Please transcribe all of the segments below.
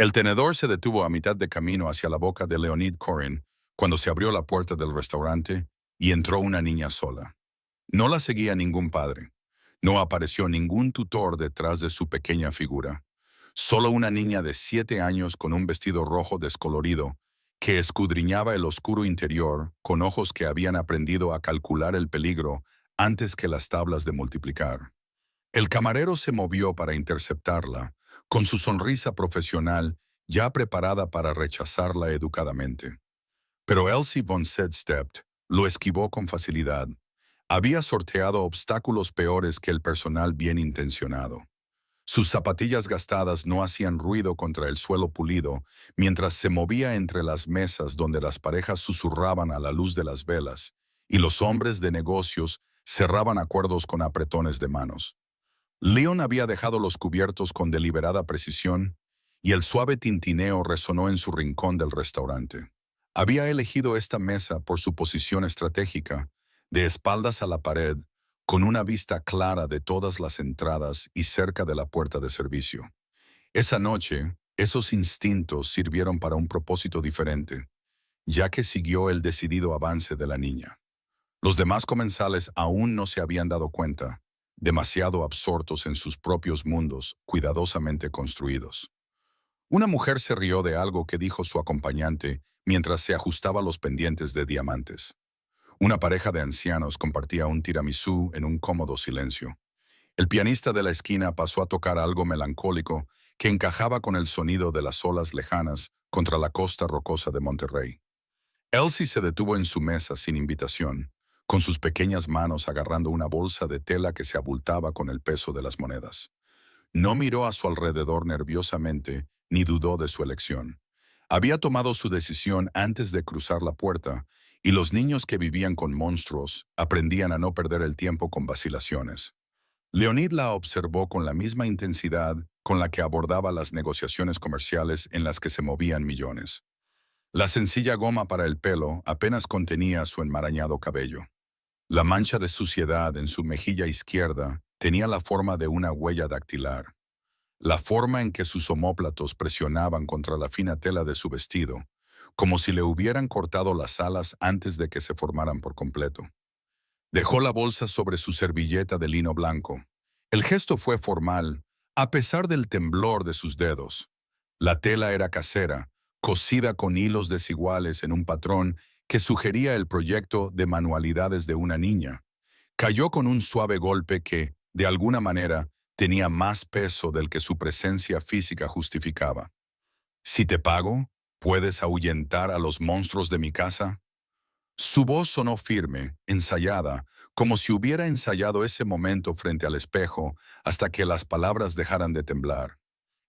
El tenedor se detuvo a mitad de camino hacia la boca de Leonid Koren cuando se abrió la puerta del restaurante y entró una niña sola. No la seguía ningún padre. No apareció ningún tutor detrás de su pequeña figura. Solo una niña de 7 años con un vestido rojo descolorido que escudriñaba el oscuro interior con ojos que habían aprendido a calcular el peligro antes que las tablas de multiplicar. El camarero se movió para interceptarla, con su sonrisa profesional ya preparada para rechazarla educadamente. Pero Elsie von Sedstept lo esquivó con facilidad. Había sorteado obstáculos peores que el personal bien intencionado. Sus zapatillas gastadas no hacían ruido contra el suelo pulido mientras se movía entre las mesas donde las parejas susurraban a la luz de las velas y los hombres de negocios cerraban acuerdos con apretones de manos. Leon había dejado los cubiertos con deliberada precisión y el suave tintineo resonó en su rincón del restaurante. Había elegido esta mesa por su posición estratégica, de espaldas a la pared, con una vista clara de todas las entradas y cerca de la puerta de servicio. Esa noche, esos instintos sirvieron para un propósito diferente, ya que siguió el decidido avance de la niña. Los demás comensales aún no se habían dado cuenta, demasiado absortos en sus propios mundos, cuidadosamente construidos. Una mujer se rió de algo que dijo su acompañante mientras se ajustaba los pendientes de diamantes. Una pareja de ancianos compartía un tiramisú en un cómodo silencio. El pianista de la esquina pasó a tocar algo melancólico que encajaba con el sonido de las olas lejanas contra la costa rocosa de Monterrey. Elsie se detuvo en su mesa sin invitación, con sus pequeñas manos agarrando una bolsa de tela que se abultaba con el peso de las monedas. No miró a su alrededor nerviosamente ni dudó de su elección. Había tomado su decisión antes de cruzar la puerta y los niños que vivían con monstruos aprendían a no perder el tiempo con vacilaciones. Leonid la observó con la misma intensidad con la que abordaba las negociaciones comerciales en las que se movían millones. La sencilla goma para el pelo apenas contenía su enmarañado cabello. La mancha de suciedad en su mejilla izquierda tenía la forma de una huella dactilar. La forma en que sus omóplatos presionaban contra la fina tela de su vestido, como si le hubieran cortado las alas antes de que se formaran por completo. Dejó la bolsa sobre su servilleta de lino blanco. El gesto fue formal, a pesar del temblor de sus dedos. La tela era casera, cosida con hilos desiguales en un patrón que sugería el proyecto de manualidades de una niña. Cayó con un suave golpe que, de alguna manera, tenía más peso del que su presencia física justificaba. «Si te pago, ¿puedes ahuyentar a los monstruos de mi casa?» Su voz sonó firme, ensayada, como si hubiera ensayado ese momento frente al espejo hasta que las palabras dejaran de temblar.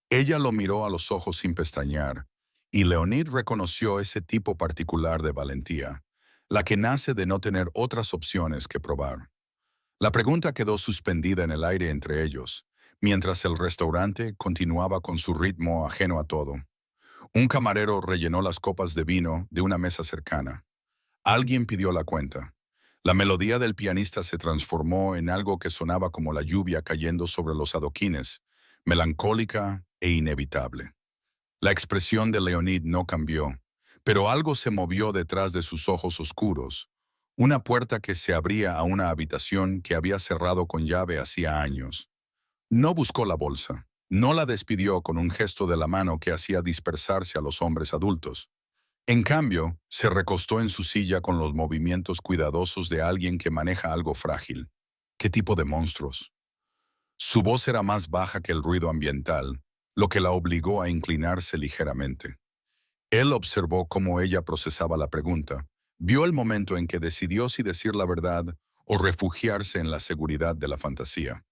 Ella lo miró a los ojos sin pestañear, y Leonid reconoció ese tipo particular de valentía, la que nace de no tener otras opciones que probar. La pregunta quedó suspendida en el aire entre ellos, mientras el restaurante continuaba con su ritmo ajeno a todo. Un camarero rellenó las copas de vino de una mesa cercana. Alguien pidió la cuenta. La melodía del pianista se transformó en algo que sonaba como la lluvia cayendo sobre los adoquines, melancólica e inevitable. La expresión de Leonid no cambió, pero algo se movió detrás de sus ojos oscuros, una puerta que se abría a una habitación que había cerrado con llave hacía años. No buscó la bolsa, no la despidió con un gesto de la mano que hacía dispersarse a los hombres adultos. En cambio, se recostó en su silla con los movimientos cuidadosos de alguien que maneja algo frágil. ¿Qué tipo de monstruos? Su voz era más baja que el ruido ambiental, lo que la obligó a inclinarse ligeramente. Él observó cómo ella procesaba la pregunta, vio el momento en que decidió si decir la verdad o refugiarse en la seguridad de la fantasía.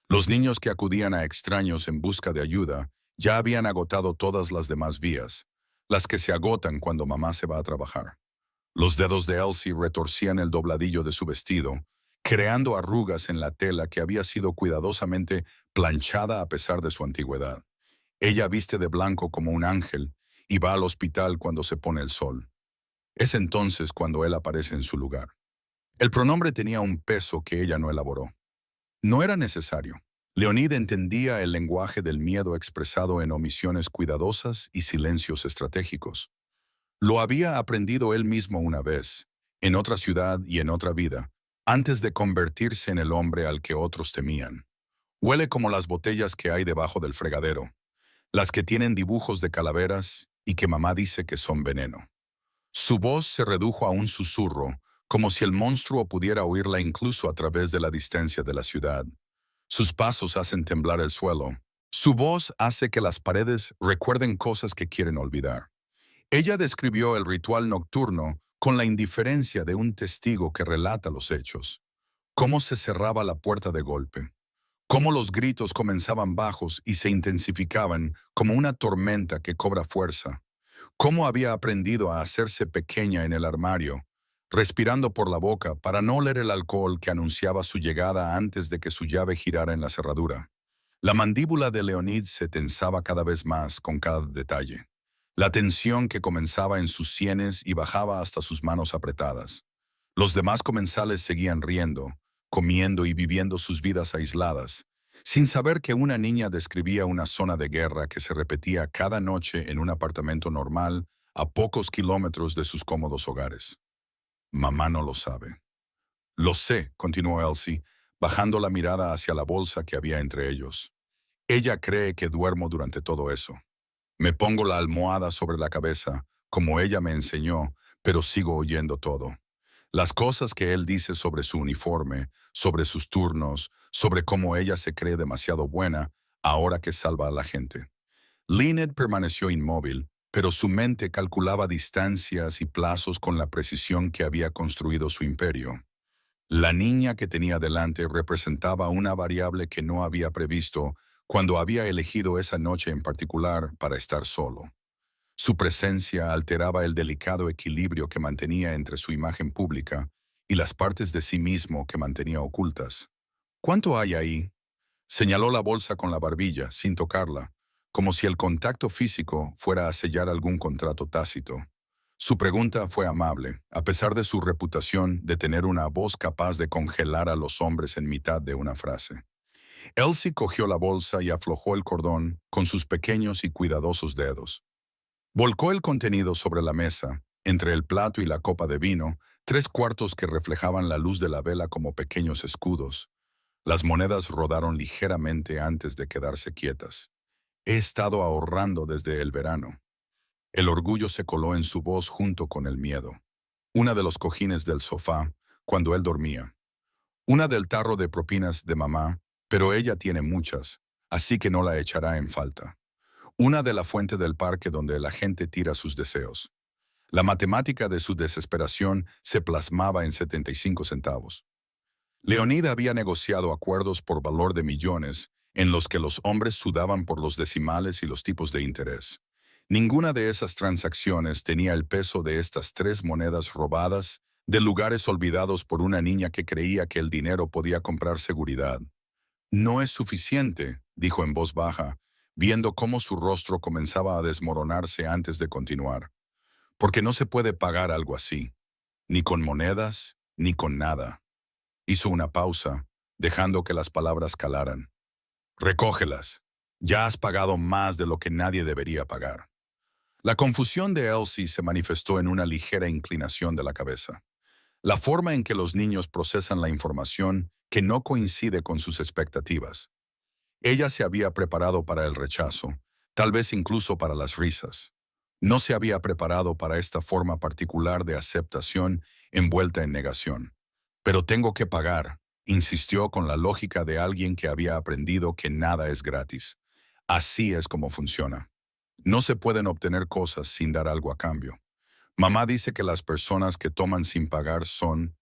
Los niños que acudían a extraños en busca de ayuda ya habían agotado todas las demás vías, las que se agotan cuando mamá se va a trabajar. Los dedos de Elsie retorcían el dobladillo de su vestido, creando arrugas en la tela que había sido cuidadosamente planchada a pesar de su antigüedad. Ella viste de blanco como un ángel y va al hospital cuando se pone el sol. Es entonces cuando él aparece en su lugar. El pronombre tenía un peso que ella no elaboró. No era necesario. Leonid entendía el lenguaje del miedo expresado en omisiones cuidadosas y silencios estratégicos. Lo había aprendido él mismo una vez, en otra ciudad y en otra vida, antes de convertirse en el hombre al que otros temían. Huele como las botellas que hay debajo del fregadero, las que tienen dibujos de calaveras y que mamá dice que son veneno. Su voz se redujo a un susurro, como si el monstruo pudiera oírla incluso a través de la distancia de la ciudad. Sus pasos hacen temblar el suelo. Su voz hace que las paredes recuerden cosas que quieren olvidar. Ella describió el ritual nocturno con la indiferencia de un testigo que relata los hechos. Cómo se cerraba la puerta de golpe. Cómo los gritos comenzaban bajos y se intensificaban como una tormenta que cobra fuerza. Cómo había aprendido a hacerse pequeña en el armario, respirando por la boca para no oler el alcohol que anunciaba su llegada antes de que su llave girara en la cerradura. La mandíbula de Leonid se tensaba cada vez más con cada detalle. La tensión que comenzaba en sus sienes y bajaba hasta sus manos apretadas. Los demás comensales seguían riendo, comiendo y viviendo sus vidas aisladas, sin saber que una niña describía una zona de guerra que se repetía cada noche en un apartamento normal a pocos kilómetros de sus cómodos hogares. Mamá no lo sabe. Lo sé, continuó Elsie, bajando la mirada hacia la bolsa que había entre ellos. Ella cree que duermo durante todo eso. Me pongo la almohada sobre la cabeza, como ella me enseñó, pero sigo oyendo todo. Las cosas que él dice sobre su uniforme, sobre sus turnos, sobre cómo ella se cree demasiado buena, ahora que salva a la gente. Lynette permaneció inmóvil, pero su mente calculaba distancias y plazos con la precisión que había construido su imperio. La niña que tenía delante representaba una variable que no había previsto cuando había elegido esa noche en particular para estar solo. Su presencia alteraba el delicado equilibrio que mantenía entre su imagen pública y las partes de sí mismo que mantenía ocultas. ¿Cuánto hay ahí? Señaló la bolsa con la barbilla, sin tocarla, como si el contacto físico fuera a sellar algún contrato tácito. Su pregunta fue amable, a pesar de su reputación de tener una voz capaz de congelar a los hombres en mitad de una frase. Elsie cogió la bolsa y aflojó el cordón con sus pequeños y cuidadosos dedos. Volcó el contenido sobre la mesa, entre el plato y la copa de vino, 3/4 que reflejaban la luz de la vela como pequeños escudos. Las monedas rodaron ligeramente antes de quedarse quietas. He estado ahorrando desde el verano. El orgullo se coló en su voz junto con el miedo. Una de los cojines del sofá, cuando él dormía. Una del tarro de propinas de mamá, pero ella tiene muchas, así que no la echará en falta. Una de la fuente del parque donde la gente tira sus deseos. La matemática de su desesperación se plasmaba en 75 centavos. Leonid había negociado acuerdos por valor de millones, en los que los hombres sudaban por los decimales y los tipos de interés. Ninguna de esas transacciones tenía el peso de estas 3 monedas robadas de lugares olvidados por una niña que creía que el dinero podía comprar seguridad. No es suficiente, dijo en voz baja, viendo cómo su rostro comenzaba a desmoronarse antes de continuar. Porque no se puede pagar algo así, ni con monedas, ni con nada. Hizo una pausa, dejando que las palabras calaran. Recógelas. Ya has pagado más de lo que nadie debería pagar. La confusión de Elsie se manifestó en una ligera inclinación de la cabeza. La forma en que los niños procesan la información que no coincide con sus expectativas. Ella se había preparado para el rechazo, tal vez incluso para las risas. No se había preparado para esta forma particular de aceptación envuelta en negación. Pero tengo que pagar, insistió con la lógica de alguien que había aprendido que nada es gratis. Así es como funciona. No se pueden obtener cosas sin dar algo a cambio. Mamá dice que las personas que toman sin pagar son...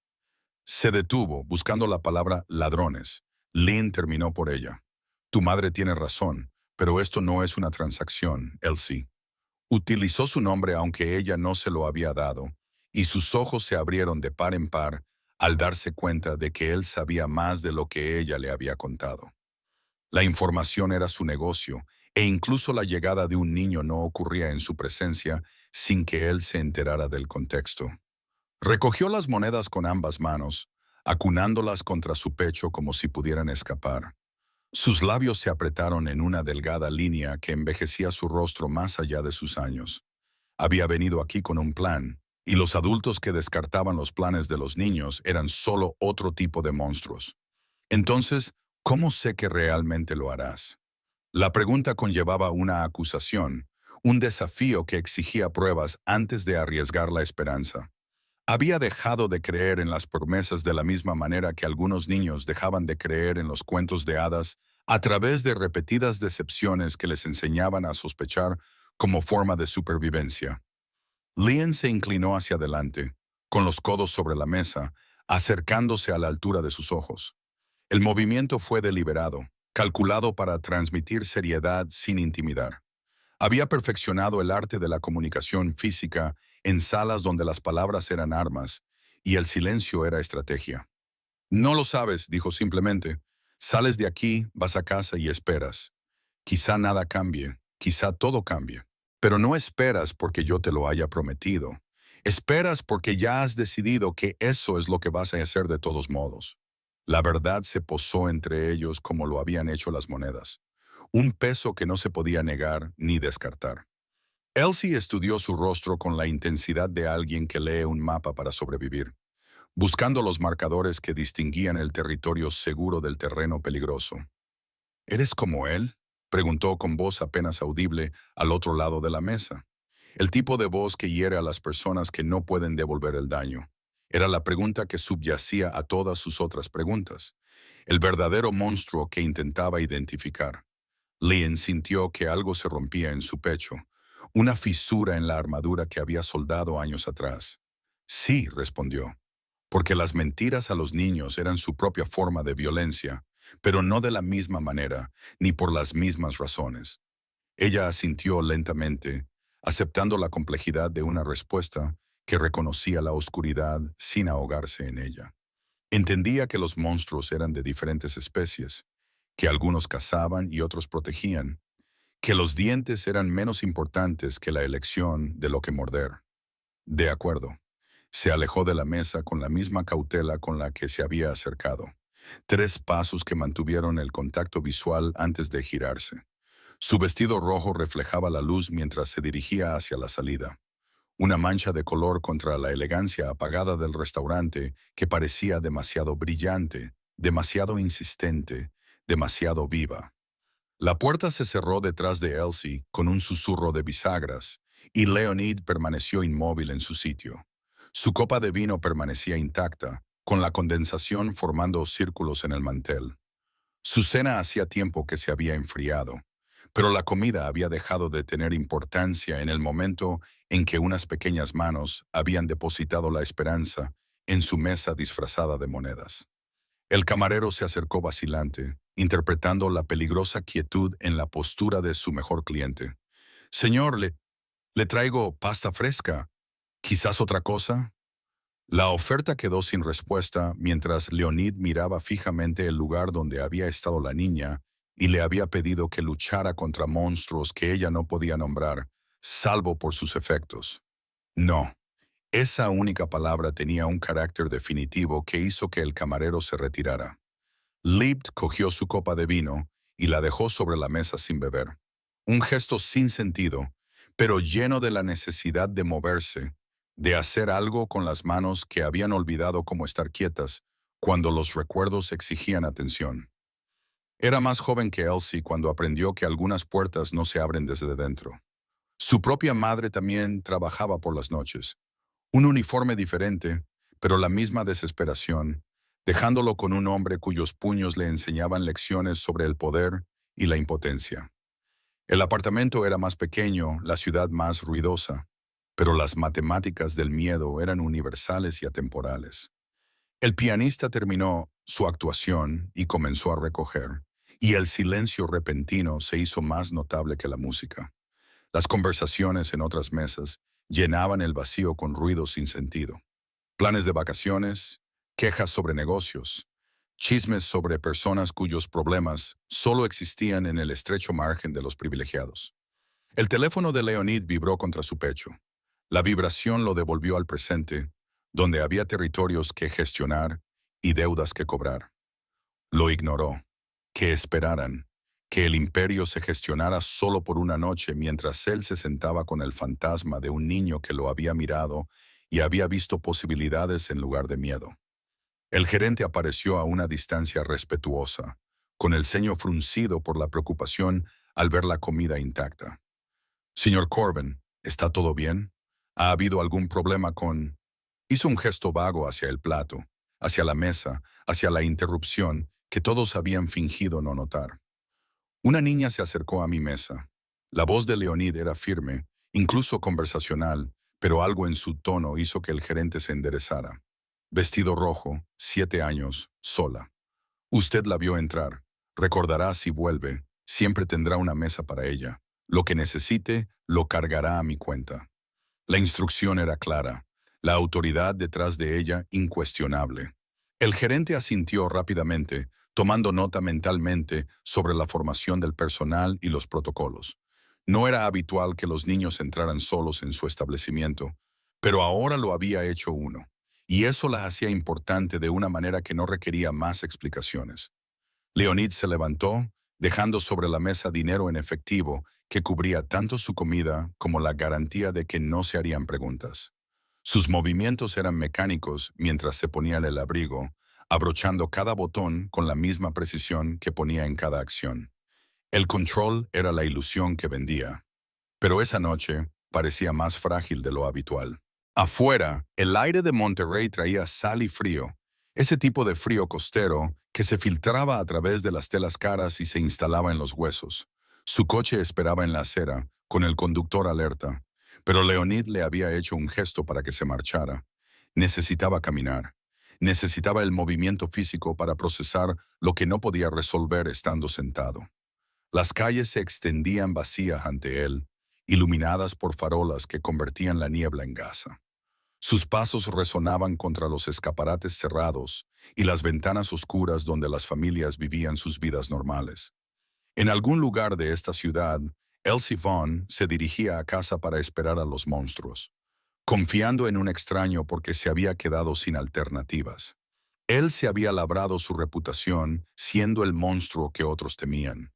Se detuvo, buscando la palabra ladrones. Lynn terminó por ella. Tu madre tiene razón, pero esto no es una transacción, Elsie. Utilizó su nombre aunque ella no se lo había dado, y sus ojos se abrieron de par en par al darse cuenta de que él sabía más de lo que ella le había contado. La información era su negocio, e incluso la llegada de un niño no ocurría en su presencia sin que él se enterara del contexto. Recogió las monedas con ambas manos, acunándolas contra su pecho como si pudieran escapar. Sus labios se apretaron en una delgada línea que envejecía su rostro más allá de sus años. Había venido aquí con un plan, y los adultos que descartaban los planes de los niños eran solo otro tipo de monstruos. Entonces, ¿cómo sé que realmente lo harás? La pregunta conllevaba una acusación, un desafío que exigía pruebas antes de arriesgar la esperanza. Había dejado de creer en las promesas de la misma manera que algunos niños dejaban de creer en los cuentos de hadas a través de repetidas decepciones que les enseñaban a sospechar como forma de supervivencia. Lian se inclinó hacia adelante, con los codos sobre la mesa, acercándose a la altura de sus ojos. El movimiento fue deliberado, calculado para transmitir seriedad sin intimidar. Había perfeccionado el arte de la comunicación física en salas donde las palabras eran armas y el silencio era estrategia. No lo sabes, dijo simplemente. Sales de aquí, vas a casa y esperas. Quizá nada cambie, quizá todo cambie. Pero no esperas porque yo te lo haya prometido. Esperas porque ya has decidido que eso es lo que vas a hacer de todos modos. La verdad se posó entre ellos como lo habían hecho las monedas. Un peso que no se podía negar ni descartar. Elsie estudió su rostro con la intensidad de alguien que lee un mapa para sobrevivir, buscando los marcadores que distinguían el territorio seguro del terreno peligroso. ¿Eres como él?, preguntó con voz apenas audible al otro lado de la mesa. El tipo de voz que hiere a las personas que no pueden devolver el daño. Era la pregunta que subyacía a todas sus otras preguntas. El verdadero monstruo que intentaba identificar. Lian sintió que algo se rompía en su pecho, una fisura en la armadura que había soldado años atrás. Sí, respondió, porque las mentiras a los niños eran su propia forma de violencia, pero no de la misma manera, ni por las mismas razones. Ella asintió lentamente, aceptando la complejidad de una respuesta que reconocía la oscuridad sin ahogarse en ella. Entendía que los monstruos eran de diferentes especies, que algunos cazaban y otros protegían, que los dientes eran menos importantes que la elección de lo que morder. De acuerdo. Se alejó de la mesa con la misma cautela con la que se había acercado. 3 pasos que mantuvieron el contacto visual antes de girarse. Su vestido rojo reflejaba la luz mientras se dirigía hacia la salida. Una mancha de color contra la elegancia apagada del restaurante que parecía demasiado brillante, demasiado insistente, demasiado viva. La puerta se cerró detrás de Elsie con un susurro de bisagras, y Leonid permaneció inmóvil en su sitio. Su copa de vino permanecía intacta, con la condensación formando círculos en el mantel. Su cena hacía tiempo que se había enfriado, pero la comida había dejado de tener importancia en el momento en que unas pequeñas manos habían depositado la esperanza en su mesa disfrazada de monedas. El camarero se acercó vacilante, interpretando la peligrosa quietud en la postura de su mejor cliente. «Señor, le traigo pasta fresca. ¿Quizás otra cosa?» La oferta quedó sin respuesta mientras Leonid miraba fijamente el lugar donde había estado la niña y le había pedido que luchara contra monstruos que ella no podía nombrar, salvo por sus efectos. No. Esa única palabra tenía un carácter definitivo que hizo que el camarero se retirara. Liebd cogió su copa de vino y la dejó sobre la mesa sin beber. Un gesto sin sentido, pero lleno de la necesidad de moverse, de hacer algo con las manos que habían olvidado cómo estar quietas cuando los recuerdos exigían atención. Era más joven que Elsie cuando aprendió que algunas puertas no se abren desde dentro. Su propia madre también trabajaba por las noches. Un uniforme diferente, pero la misma desesperación, dejándolo con un hombre cuyos puños le enseñaban lecciones sobre el poder y la impotencia. El apartamento era más pequeño, la ciudad más ruidosa, pero las matemáticas del miedo eran universales y atemporales. El pianista terminó su actuación y comenzó a recoger, y el silencio repentino se hizo más notable que la música. Las conversaciones en otras mesas llenaban el vacío con ruidos sin sentido. Planes de vacaciones, quejas sobre negocios, chismes sobre personas cuyos problemas solo existían en el estrecho margen de los privilegiados. El teléfono de Leonid vibró contra su pecho. La vibración lo devolvió al presente, donde había territorios que gestionar y deudas que cobrar. Lo ignoró. que esperaran, que el imperio se gestionara solo por una noche mientras él se sentaba con el fantasma de un niño que lo había mirado y había visto posibilidades en lugar de miedo. El gerente apareció a una distancia respetuosa, con el ceño fruncido por la preocupación al ver la comida intacta. Señor Corbin, ¿está todo bien? ¿Ha habido algún problema con...? Hizo un gesto vago hacia el plato, hacia la mesa, hacia la interrupción que todos habían fingido no notar. Una niña se acercó a mi mesa. La voz de Leonid era firme, incluso conversacional, pero algo en su tono hizo que el gerente se enderezara. Vestido rojo, 7 años, sola. Usted la vio entrar. Recordará si vuelve. Siempre tendrá una mesa para ella. Lo que necesite, lo cargará a mi cuenta. La instrucción era clara. La autoridad detrás de ella incuestionable. El gerente asintió rápidamente, tomando nota mentalmente sobre la formación del personal y los protocolos. No era habitual que los niños entraran solos en su establecimiento, pero ahora lo había hecho uno, y eso la hacía importante de una manera que no requería más explicaciones. Leonid se levantó, dejando sobre la mesa dinero en efectivo que cubría tanto su comida como la garantía de que no se harían preguntas. Sus movimientos eran mecánicos mientras se ponía el abrigo, abrochando cada botón con la misma precisión que ponía en cada acción. El control era la ilusión que vendía, pero esa noche parecía más frágil de lo habitual. Afuera, el aire de Monterrey traía sal y frío, ese tipo de frío costero que se filtraba a través de las telas caras y se instalaba en los huesos. Su coche esperaba en la acera, con el conductor alerta, pero Leonid le había hecho un gesto para que se marchara. Necesitaba caminar. Necesitaba el movimiento físico para procesar lo que no podía resolver estando sentado. Las calles se extendían vacías ante él, iluminadas por farolas que convertían la niebla en gasa. Sus pasos resonaban contra los escaparates cerrados y las ventanas oscuras donde las familias vivían sus vidas normales. En algún lugar de esta ciudad, Elsie Vaughn se dirigía a casa para esperar a los monstruos, confiando en un extraño porque se había quedado sin alternativas. Él se había labrado su reputación siendo el monstruo que otros temían.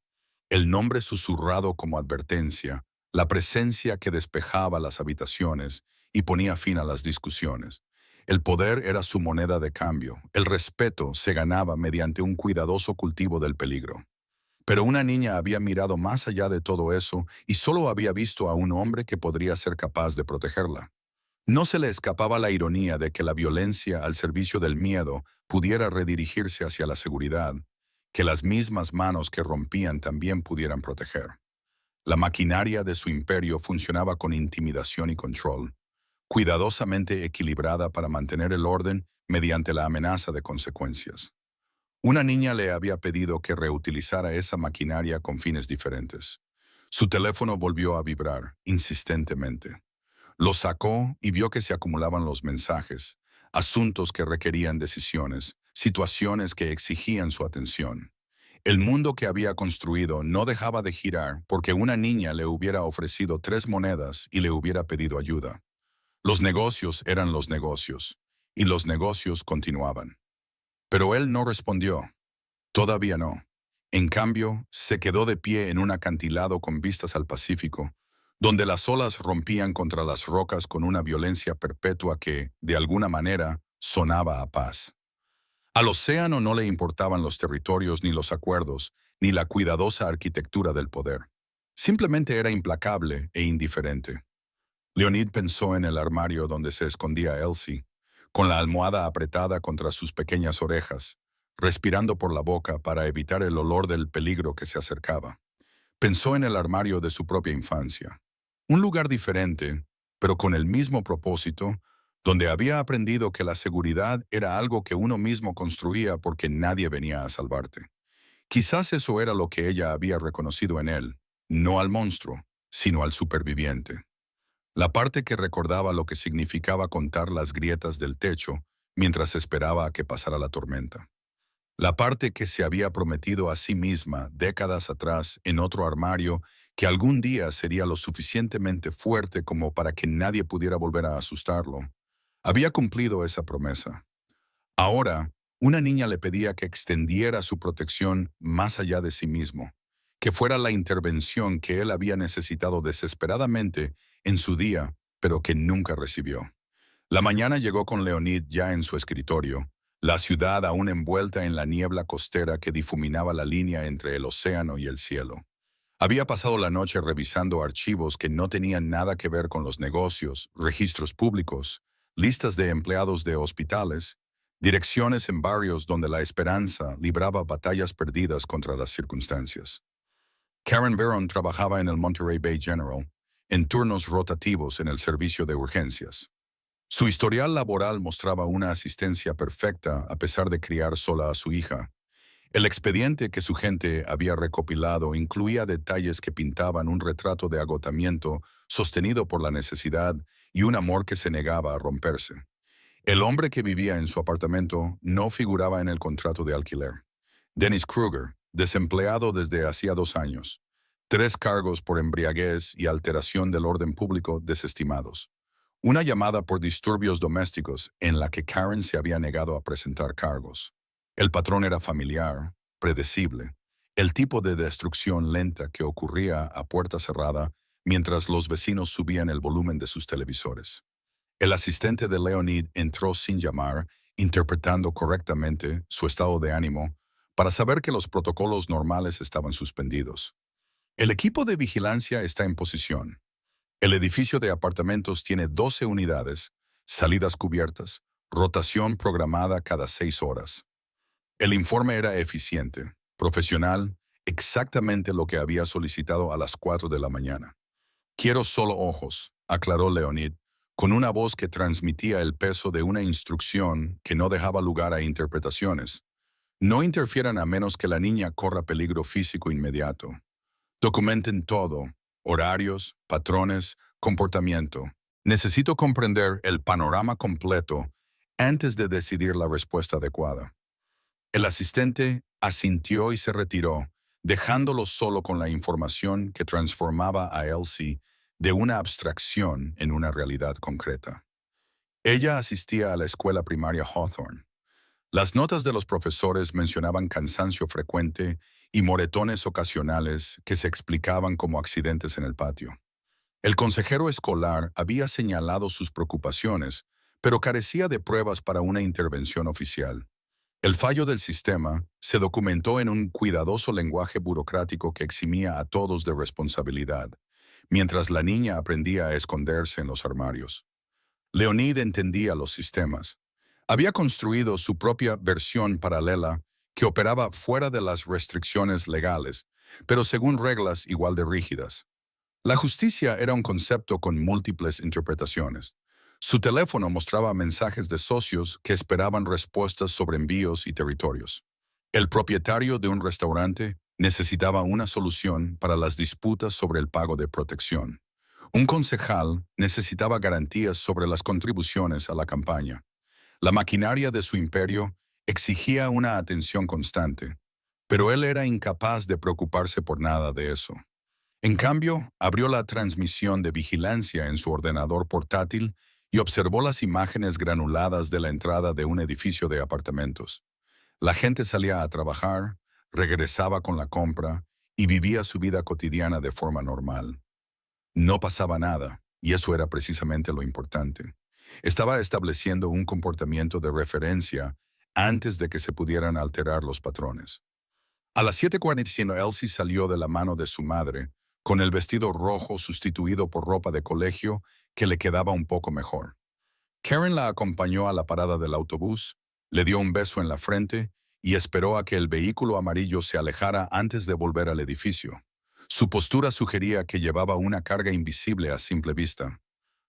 El nombre susurrado como advertencia, la presencia que despejaba las habitaciones y ponía fin a las discusiones. El poder era su moneda de cambio, el respeto se ganaba mediante un cuidadoso cultivo del peligro. Pero una niña había mirado más allá de todo eso y solo había visto a un hombre que podría ser capaz de protegerla. No se le escapaba la ironía de que la violencia al servicio del miedo pudiera redirigirse hacia la seguridad, que las mismas manos que rompían también pudieran proteger. La maquinaria de su imperio funcionaba con intimidación y control, cuidadosamente equilibrada para mantener el orden mediante la amenaza de consecuencias. Una niña le había pedido que reutilizara esa maquinaria con fines diferentes. Su teléfono volvió a vibrar, insistentemente. Lo sacó y vio que se acumulaban los mensajes, asuntos que requerían decisiones, situaciones que exigían su atención. El mundo que había construido no dejaba de girar porque una niña le hubiera ofrecido 3 monedas y le hubiera pedido ayuda. Los negocios eran los negocios, y los negocios continuaban. Pero él no respondió. Todavía no. En cambio, se quedó de pie en un acantilado con vistas al Pacífico, donde las olas rompían contra las rocas con una violencia perpetua que, de alguna manera, sonaba a paz. Al océano no le importaban los territorios ni los acuerdos, ni la cuidadosa arquitectura del poder. Simplemente era implacable e indiferente. Leonid pensó en el armario donde se escondía Elsie, con la almohada apretada contra sus pequeñas orejas, respirando por la boca para evitar el olor del peligro que se acercaba. Pensó en el armario de su propia infancia. Un lugar diferente, pero con el mismo propósito, donde había aprendido que la seguridad era algo que uno mismo construía porque nadie venía a salvarte. Quizás eso era lo que ella había reconocido en él, no al monstruo, sino al superviviente. La parte que recordaba lo que significaba contar las grietas del techo mientras esperaba a que pasara la tormenta. La parte que se había prometido a sí misma décadas atrás en otro armario que algún día sería lo suficientemente fuerte como para que nadie pudiera volver a asustarlo. Había cumplido esa promesa. Ahora, Una niña le pedía que extendiera su protección más allá de sí mismo, que fuera la intervención que él había necesitado desesperadamente en su día, pero que nunca recibió. La mañana llegó con Leonid ya en su escritorio, la ciudad aún envuelta en la niebla costera que difuminaba la línea entre el océano y el cielo. Había pasado la noche revisando archivos que no tenían nada que ver con los negocios, registros públicos, listas de empleados de hospitales, direcciones en barrios donde la esperanza libraba batallas perdidas contra las circunstancias. Karen Veron trabajaba en el Monterey Bay General, en turnos rotativos en el servicio de urgencias. Su historial laboral mostraba una asistencia perfecta a pesar de criar sola a su hija. El expediente que su gente había recopilado incluía detalles que pintaban un retrato de agotamiento sostenido por la necesidad y un amor que se negaba a romperse. El hombre que vivía en su apartamento no figuraba en el contrato de alquiler. Dennis Kruger, desempleado desde hacía 2 años. 3 cargos por embriaguez y alteración del orden público desestimados. Una llamada por disturbios domésticos en la que Karen se había negado a presentar cargos. El patrón era familiar, predecible, el tipo de destrucción lenta que ocurría a puerta cerrada mientras los vecinos subían el volumen de sus televisores. El asistente de Leonid entró sin llamar, interpretando correctamente su estado de ánimo para saber que los protocolos normales estaban suspendidos. El equipo de vigilancia está en posición. El edificio de apartamentos tiene 12 unidades, salidas cubiertas, rotación programada cada 6 horas. El informe era eficiente, profesional, exactamente lo que había solicitado a las 4 de la mañana. Quiero solo ojos, aclaró Leonid, con una voz que transmitía el peso de una instrucción que no dejaba lugar a interpretaciones. No interfieran a menos que la niña corra peligro físico inmediato. Documenten todo, horarios, patrones, comportamiento. Necesito comprender el panorama completo antes de decidir la respuesta adecuada. El asistente asintió y se retiró, dejándolo solo con la información que transformaba a Elsie de una abstracción en una realidad concreta. Ella asistía a la escuela primaria Hawthorne. Las notas de los profesores mencionaban cansancio frecuente y moretones ocasionales que se explicaban como accidentes en el patio. El consejero escolar había señalado sus preocupaciones, pero carecía de pruebas para una intervención oficial. El fallo del sistema se documentó en un cuidadoso lenguaje burocrático que eximía a todos de responsabilidad, mientras la niña aprendía a esconderse en los armarios. Leonid entendía los sistemas. Había construido su propia versión paralela que operaba fuera de las restricciones legales, pero según reglas igual de rígidas. La justicia era un concepto con múltiples interpretaciones. Su teléfono mostraba mensajes de socios que esperaban respuestas sobre envíos y territorios. El propietario de un restaurante necesitaba una solución para las disputas sobre el pago de protección. Un concejal necesitaba garantías sobre las contribuciones a la campaña. La maquinaria de su imperio exigía una atención constante, pero él era incapaz de preocuparse por nada de eso. En cambio, abrió la transmisión de vigilancia en su ordenador portátil y observó las imágenes granuladas de la entrada de un edificio de apartamentos. La gente salía a trabajar, regresaba con la compra y vivía su vida cotidiana de forma normal. No pasaba nada, y eso era precisamente lo importante. Estaba estableciendo un comportamiento de referencia antes de que se pudieran alterar los patrones. A las 7:45 Elsie salió de la mano de su madre, con el vestido rojo sustituido por ropa de colegio que le quedaba un poco mejor. Karen la acompañó a la parada del autobús, le dio un beso en la frente y esperó a que el vehículo amarillo se alejara antes de volver al edificio. Su postura sugería que llevaba una carga invisible a simple vista.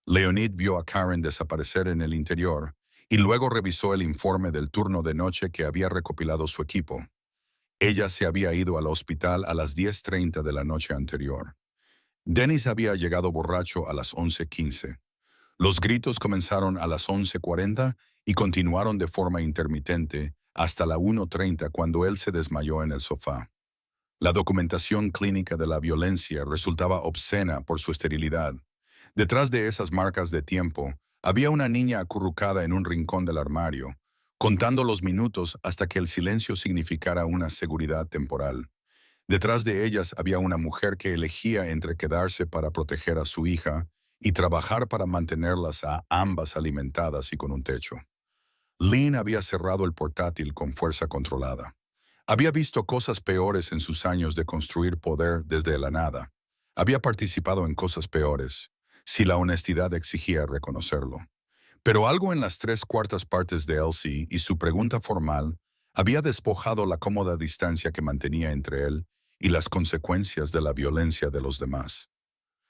Leonid vio a Karen desaparecer en el interior y luego revisó el informe del turno de noche que había recopilado su equipo. Ella se había ido al hospital a las 10:30 de la noche anterior. Dennis había llegado borracho a las 11:15. Los gritos comenzaron a las 11:40 y continuaron de forma intermitente hasta la 1:30 cuando él se desmayó en el sofá. La documentación clínica de la violencia resultaba obscena por su esterilidad. Detrás de esas marcas de tiempo, había una niña acurrucada en un rincón del armario, contando los minutos hasta que el silencio significara una seguridad temporal. Detrás de ellas había una mujer que elegía entre quedarse para proteger a su hija y trabajar para mantenerlas a ambas alimentadas y con un techo. Lynn había cerrado el portátil con fuerza controlada. Había visto cosas peores en sus años de construir poder desde la nada. Había participado en cosas peores, si la honestidad exigía reconocerlo. Pero algo en las tres cuartas partes de Elsie y su pregunta formal había despojado la cómoda distancia que mantenía entre él y las consecuencias de la violencia de los demás.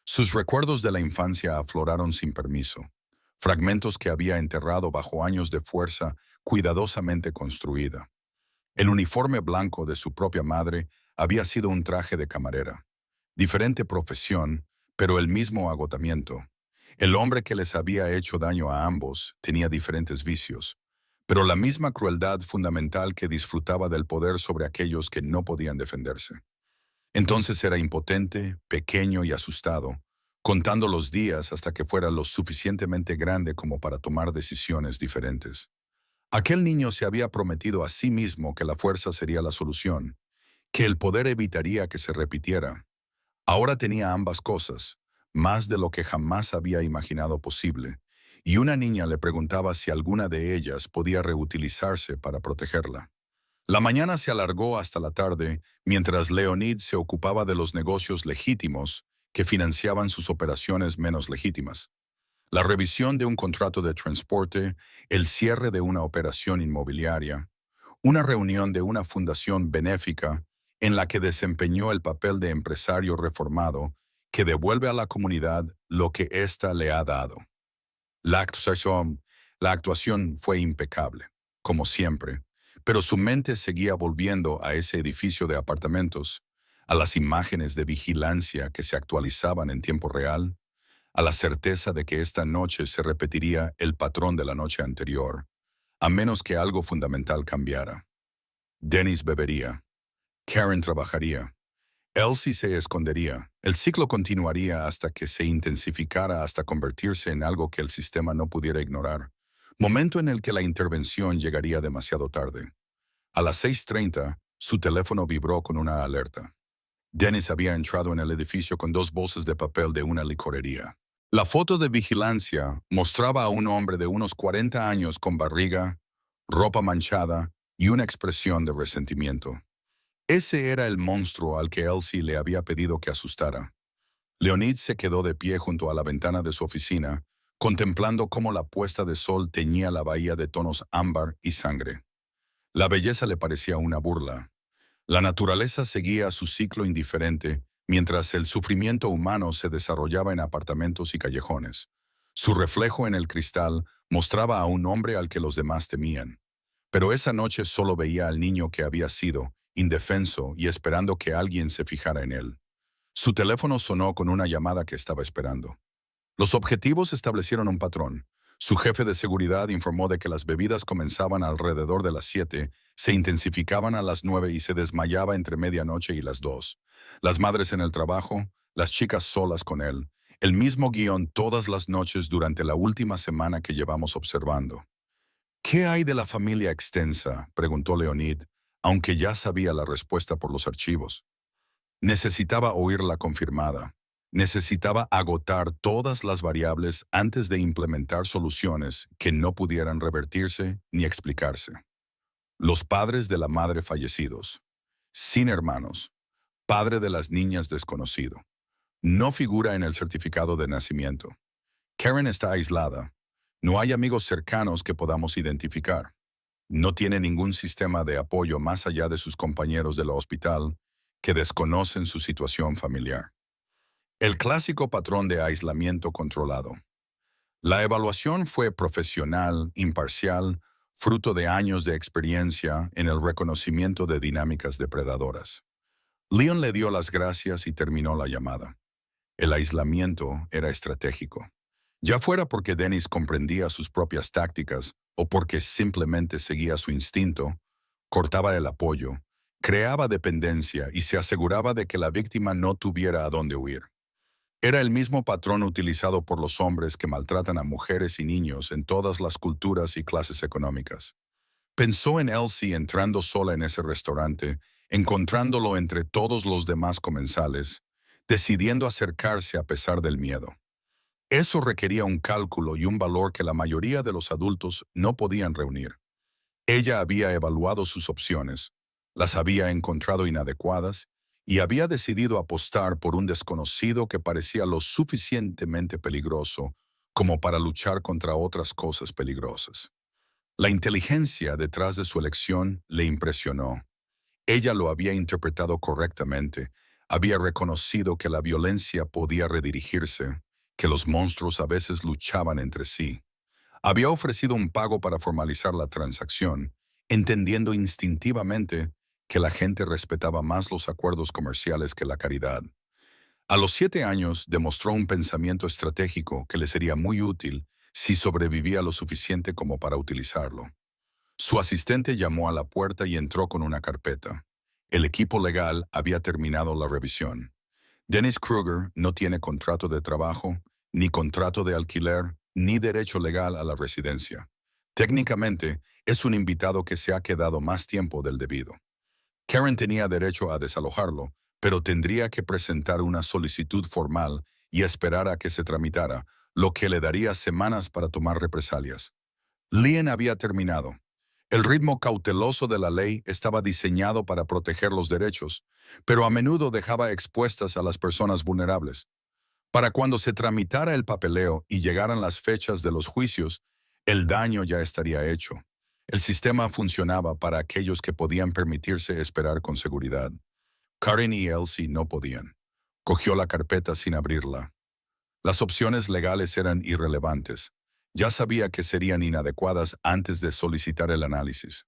Sus recuerdos de la infancia afloraron sin permiso, fragmentos que había enterrado bajo años de fuerza cuidadosamente construida. El uniforme blanco de su propia madre había sido un traje de camarera. Diferente profesión, pero el mismo agotamiento. El hombre que les había hecho daño a ambos tenía diferentes vicios, pero la misma crueldad fundamental que disfrutaba del poder sobre aquellos que no podían defenderse. Entonces era impotente, pequeño y asustado, contando los días hasta que fuera lo suficientemente grande como para tomar decisiones diferentes. Aquel niño se había prometido a sí mismo que la fuerza sería la solución, que el poder evitaría que se repitiera. Ahora tenía ambas cosas, más de lo que jamás había imaginado posible, y una niña le preguntaba si alguna de ellas podía reutilizarse para protegerla. La mañana se alargó hasta la tarde, mientras Leonid se ocupaba de los negocios legítimos que financiaban sus operaciones menos legítimas. La revisión de un contrato de transporte, el cierre de una operación inmobiliaria, una reunión de una fundación benéfica en la que desempeñó el papel de empresario reformado que devuelve a la comunidad lo que ésta le ha dado. La actuación fue impecable, como siempre, pero su mente seguía volviendo a ese edificio de apartamentos, a las imágenes de vigilancia que se actualizaban en tiempo real, a la certeza de que esta noche se repetiría el patrón de la noche anterior, a menos que algo fundamental cambiara. Dennis bebería. Karen trabajaría. Elsie se escondería. El ciclo continuaría hasta que se intensificara hasta convertirse en algo que el sistema no pudiera ignorar. Momento en el que la intervención llegaría demasiado tarde. A las 6:30, su teléfono vibró con una alerta. Dennis había entrado en el edificio con 2 bolsas de papel de una licorería. La foto de vigilancia mostraba a un hombre de unos 40 años con barriga, ropa manchada y una expresión de resentimiento. Ese era el monstruo al que Elsie le había pedido que asustara. Leonid se quedó de pie junto a la ventana de su oficina, contemplando cómo la puesta de sol teñía la bahía de tonos ámbar y sangre. La belleza le parecía una burla. La naturaleza seguía su ciclo indiferente, mientras el sufrimiento humano se desarrollaba en apartamentos y callejones. Su reflejo en el cristal mostraba a un hombre al que los demás temían. Pero esa noche solo veía al niño que había sido, indefenso y esperando que alguien se fijara en él. Su teléfono sonó con una llamada que estaba esperando. Los objetivos establecieron un patrón. Su jefe de seguridad informó de que las bebidas comenzaban alrededor de las 7, se intensificaban a las 9 y se desmayaba entre medianoche y las 2. Las madres en el trabajo, las chicas solas con él. El mismo guión todas las noches durante la última semana que llevamos observando. ¿Qué hay de la familia extensa?, preguntó Leonid, aunque ya sabía la respuesta por los archivos. Necesitaba oírla confirmada. Necesitaba agotar todas las variables antes de implementar soluciones que no pudieran revertirse ni explicarse. Los padres de la madre fallecidos. Sin hermanos. Padre de las niñas desconocido. No figura en el certificado de nacimiento. Karen está aislada. No hay amigos cercanos que podamos identificar. No tiene ningún sistema de apoyo más allá de sus compañeros del hospital que desconocen su situación familiar. El clásico patrón de aislamiento controlado. La evaluación fue profesional, imparcial, fruto de años de experiencia en el reconocimiento de dinámicas depredadoras. Leon le dio las gracias y terminó la llamada. El aislamiento era estratégico. Ya fuera porque Dennis comprendía sus propias tácticas o porque simplemente seguía su instinto, cortaba el apoyo, creaba dependencia y se aseguraba de que la víctima no tuviera a dónde huir. Era el mismo patrón utilizado por los hombres que maltratan a mujeres y niños en todas las culturas y clases económicas. Pensó en Elsie entrando sola en ese restaurante, encontrándolo entre todos los demás comensales, decidiendo acercarse a pesar del miedo. Eso requería un cálculo y un valor que la mayoría de los adultos no podían reunir. Ella había evaluado sus opciones, las había encontrado inadecuadas y había decidido apostar por un desconocido que parecía lo suficientemente peligroso como para luchar contra otras cosas peligrosas. La inteligencia detrás de su elección le impresionó. Ella lo había interpretado correctamente, había reconocido que la violencia podía redirigirse, que los monstruos a veces luchaban entre sí. Había ofrecido un pago para formalizar la transacción, entendiendo instintivamente que la gente respetaba más los acuerdos comerciales que la caridad. A los 7 años demostró un pensamiento estratégico que le sería muy útil si sobrevivía lo suficiente como para utilizarlo. Su asistente llamó a la puerta y entró con una carpeta. El equipo legal había terminado la revisión. Dennis Kruger no tiene contrato de trabajo, ni contrato de alquiler, ni derecho legal a la residencia. Técnicamente, es un invitado que se ha quedado más tiempo del debido. Karen tenía derecho a desalojarlo, pero tendría que presentar una solicitud formal y esperar a que se tramitara, lo que le daría semanas para tomar represalias. Lian había terminado. El ritmo cauteloso de la ley estaba diseñado para proteger los derechos, pero a menudo dejaba expuestas a las personas vulnerables. Para cuando se tramitara el papeleo y llegaran las fechas de los juicios, el daño ya estaría hecho. El sistema funcionaba para aquellos que podían permitirse esperar con seguridad. Karen y Elsie no podían. Cogió la carpeta sin abrirla. Las opciones legales eran irrelevantes. Ya sabía que serían inadecuadas antes de solicitar el análisis.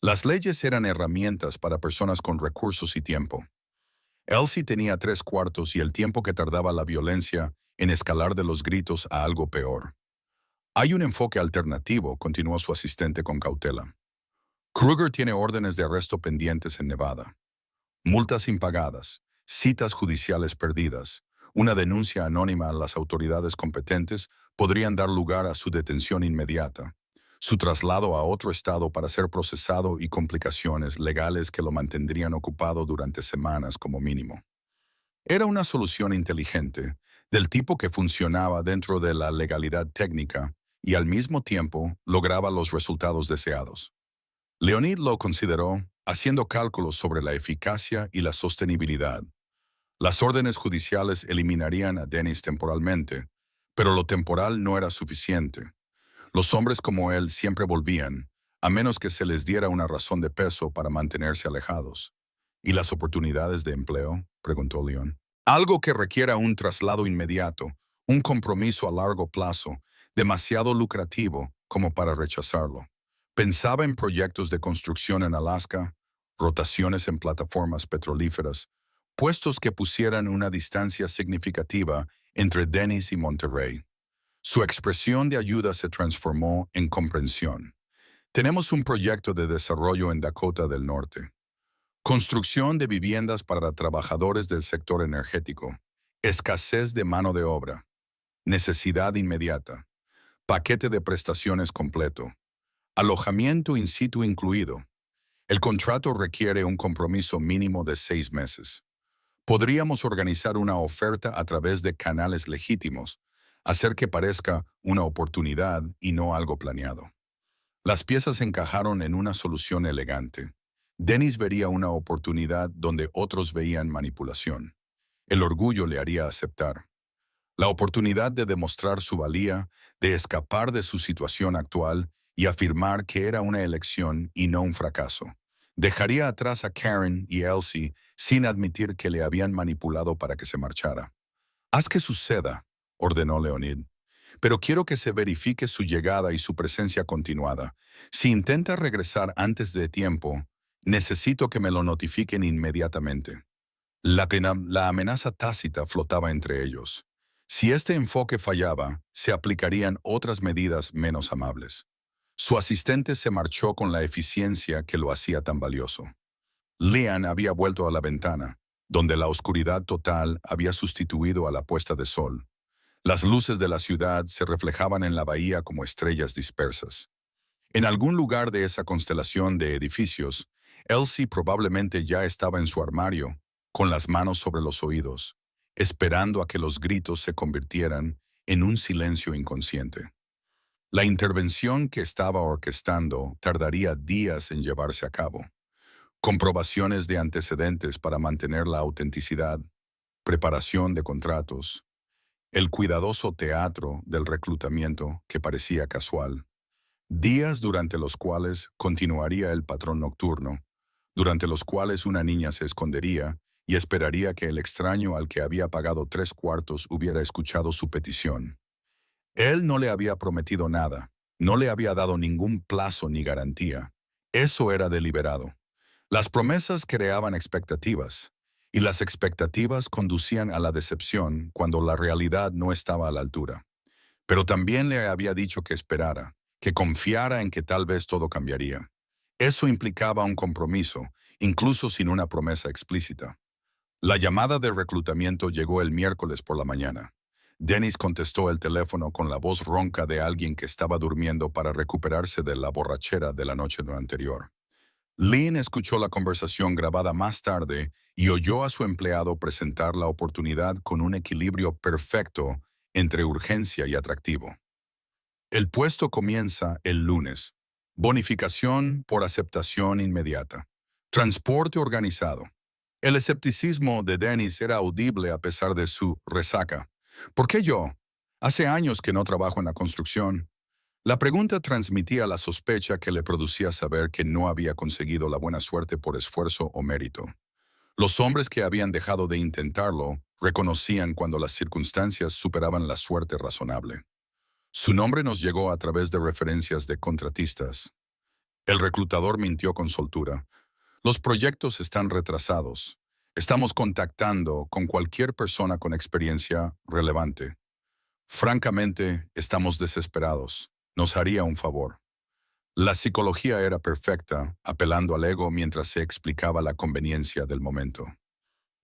Las leyes eran herramientas para personas con recursos y tiempo. Elsie tenía 3/4 y el tiempo que tardaba la violencia en escalar de los gritos a algo peor. Hay un enfoque alternativo, continuó su asistente con cautela. Kruger tiene órdenes de arresto pendientes en Nevada. Multas impagadas, citas judiciales perdidas, una denuncia anónima a las autoridades competentes podrían dar lugar a su detención inmediata, su traslado a otro estado para ser procesado y complicaciones legales que lo mantendrían ocupado durante semanas como mínimo. Era una solución inteligente, del tipo que funcionaba dentro de la legalidad técnica y al mismo tiempo lograba los resultados deseados. Leonid lo consideró, haciendo cálculos sobre la eficacia y la sostenibilidad. Las órdenes judiciales eliminarían a Dennis temporalmente, pero lo temporal no era suficiente. Los hombres como él siempre volvían, a menos que se les diera una razón de peso para mantenerse alejados. ¿Y las oportunidades de empleo?, preguntó Leon. Algo que requiera un traslado inmediato, un compromiso a largo plazo, demasiado lucrativo como para rechazarlo. Pensaba en proyectos de construcción en Alaska, rotaciones en plataformas petrolíferas, puestos que pusieran una distancia significativa entre Dennis y Monterrey. Su expresión de ayuda se transformó en comprensión. Tenemos un proyecto de desarrollo en Dakota del Norte. Construcción de viviendas para trabajadores del sector energético. Escasez de mano de obra. Necesidad inmediata. Paquete de prestaciones completo. Alojamiento in situ incluido. El contrato requiere un compromiso mínimo de 6 meses. Podríamos organizar una oferta a través de canales legítimos, hacer que parezca una oportunidad y no algo planeado. Las piezas encajaron en una solución elegante. Dennis vería una oportunidad donde otros veían manipulación. El orgullo le haría aceptar. La oportunidad de demostrar su valía, de escapar de su situación actual y afirmar que era una elección y no un fracaso. Dejaría atrás a Karen y Elsie sin admitir que le habían manipulado para que se marchara. «Haz que suceda», ordenó Leonid. «Pero quiero que se verifique su llegada y su presencia continuada. Si intenta regresar antes de tiempo, necesito que me lo notifiquen inmediatamente». La amenaza tácita flotaba entre ellos. Si este enfoque fallaba, se aplicarían otras medidas menos amables. Su asistente se marchó con la eficiencia que lo hacía tan valioso. Lian había vuelto a la ventana, donde la oscuridad total había sustituido a la puesta de sol. Las luces de la ciudad se reflejaban en la bahía como estrellas dispersas. En algún lugar de esa constelación de edificios, Elsie probablemente ya estaba en su armario, con las manos sobre los oídos, esperando a que los gritos se convirtieran en un silencio inconsciente. La intervención que estaba orquestando tardaría días en llevarse a cabo. Comprobaciones de antecedentes para mantener la autenticidad, preparación de contratos, el cuidadoso teatro del reclutamiento que parecía casual. Días durante los cuales continuaría el patrón nocturno, durante los cuales una niña se escondería y esperaría que el extraño al que había pagado 3/4 hubiera escuchado su petición. Él no le había prometido nada, no le había dado ningún plazo ni garantía. Eso era deliberado. Las promesas creaban expectativas, y las expectativas conducían a la decepción cuando la realidad no estaba a la altura. Pero también le había dicho que esperara, que confiara en que tal vez todo cambiaría. Eso implicaba un compromiso, incluso sin una promesa explícita. La llamada de reclutamiento llegó el miércoles por la mañana. Dennis contestó el teléfono con la voz ronca de alguien que estaba durmiendo para recuperarse de la borrachera de la noche anterior. Lynn escuchó la conversación grabada más tarde y oyó a su empleado presentar la oportunidad con un equilibrio perfecto entre urgencia y atractivo. El puesto comienza el lunes. Bonificación por aceptación inmediata. Transporte organizado. El escepticismo de Dennis era audible a pesar de su resaca. ¿Por qué yo? Hace años que no trabajo en la construcción. La pregunta transmitía la sospecha que le producía saber que no había conseguido la buena suerte por esfuerzo o mérito. Los hombres que habían dejado de intentarlo reconocían cuando las circunstancias superaban la suerte razonable. Su nombre nos llegó a través de referencias de contratistas. El reclutador mintió con soltura. Los proyectos están retrasados. Estamos contactando con cualquier persona con experiencia relevante. Francamente, estamos desesperados. Nos haría un favor. La psicología era perfecta, apelando al ego mientras se explicaba la conveniencia del momento.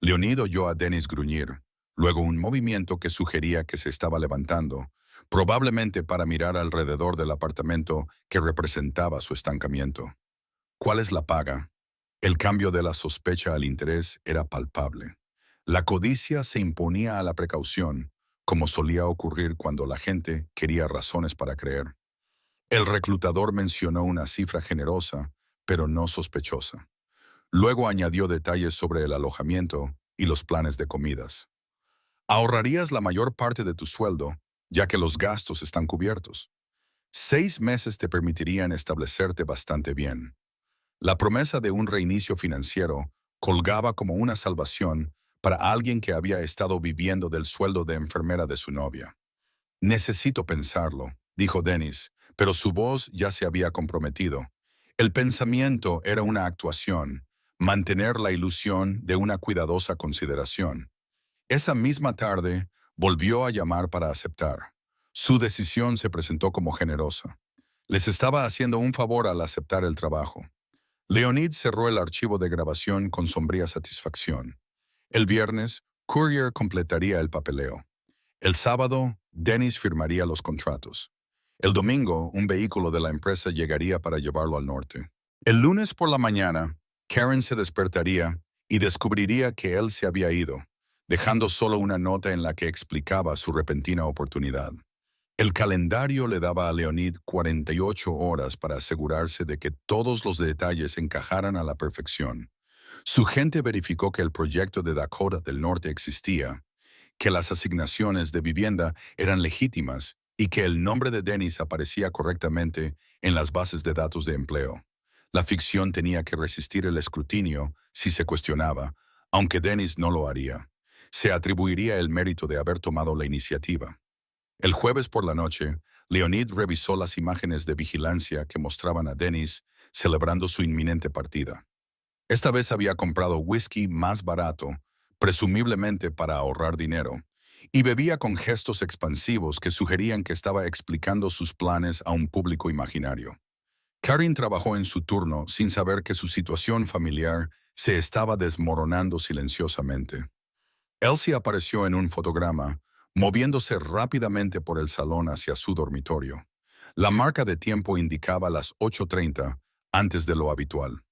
Leonid oyó a Dennis gruñir, luego un movimiento que sugería que se estaba levantando, probablemente para mirar alrededor del apartamento que representaba su estancamiento. ¿Cuál es la paga? El cambio de la sospecha al interés era palpable. La codicia se imponía a la precaución, como solía ocurrir cuando la gente quería razones para creer. El reclutador mencionó una cifra generosa, pero no sospechosa. Luego añadió detalles sobre el alojamiento y los planes de comidas. Ahorrarías la mayor parte de tu sueldo, ya que los gastos están cubiertos. 6 meses te permitirían establecerte bastante bien. La promesa de un reinicio financiero colgaba como una salvación para alguien que había estado viviendo del sueldo de enfermera de su novia. Necesito pensarlo, dijo Dennis, pero su voz ya se había comprometido. El pensamiento era una actuación, mantener la ilusión de una cuidadosa consideración. Esa misma tarde, volvió a llamar para aceptar. Su decisión se presentó como generosa. Les estaba haciendo un favor al aceptar el trabajo. Leonid cerró el archivo de grabación con sombría satisfacción. El viernes, Courier completaría el papeleo. El sábado, Dennis firmaría los contratos. El domingo, un vehículo de la empresa llegaría para llevarlo al norte. El lunes por la mañana, Karen se despertaría y descubriría que él se había ido, dejando solo una nota en la que explicaba su repentina oportunidad. El calendario le daba a Leonid 48 horas para asegurarse de que todos los detalles encajaran a la perfección. Su gente verificó que el proyecto de Dakota del Norte existía, que las asignaciones de vivienda eran legítimas y que el nombre de Dennis aparecía correctamente en las bases de datos de empleo. La ficción tenía que resistir el escrutinio si se cuestionaba, aunque Dennis no lo haría. Se atribuiría el mérito de haber tomado la iniciativa. El jueves por la noche, Leonid revisó las imágenes de vigilancia que mostraban a Dennis celebrando su inminente partida. Esta vez había comprado whisky más barato, presumiblemente para ahorrar dinero, y bebía con gestos expansivos que sugerían que estaba explicando sus planes a un público imaginario. Karen trabajó en su turno sin saber que su situación familiar se estaba desmoronando silenciosamente. Elsie apareció en un fotograma, moviéndose rápidamente por el salón hacia su dormitorio. La marca de tiempo indicaba las 8:30 antes de lo habitual.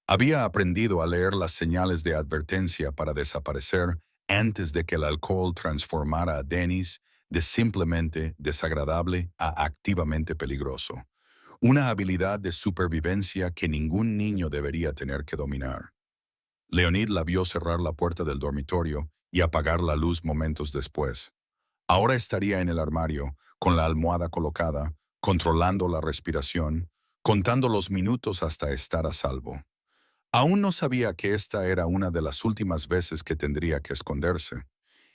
Había aprendido a leer las señales de advertencia para desaparecer antes de que el alcohol transformara a Dennis de simplemente desagradable a activamente peligroso. Una habilidad de supervivencia que ningún niño debería tener que dominar. Leonid la vio cerrar la puerta del dormitorio y apagar la luz momentos después. Ahora estaría en el armario, con la almohada colocada, controlando la respiración, contando los minutos hasta estar a salvo. Aún no sabía que esta era una de las últimas veces que tendría que esconderse.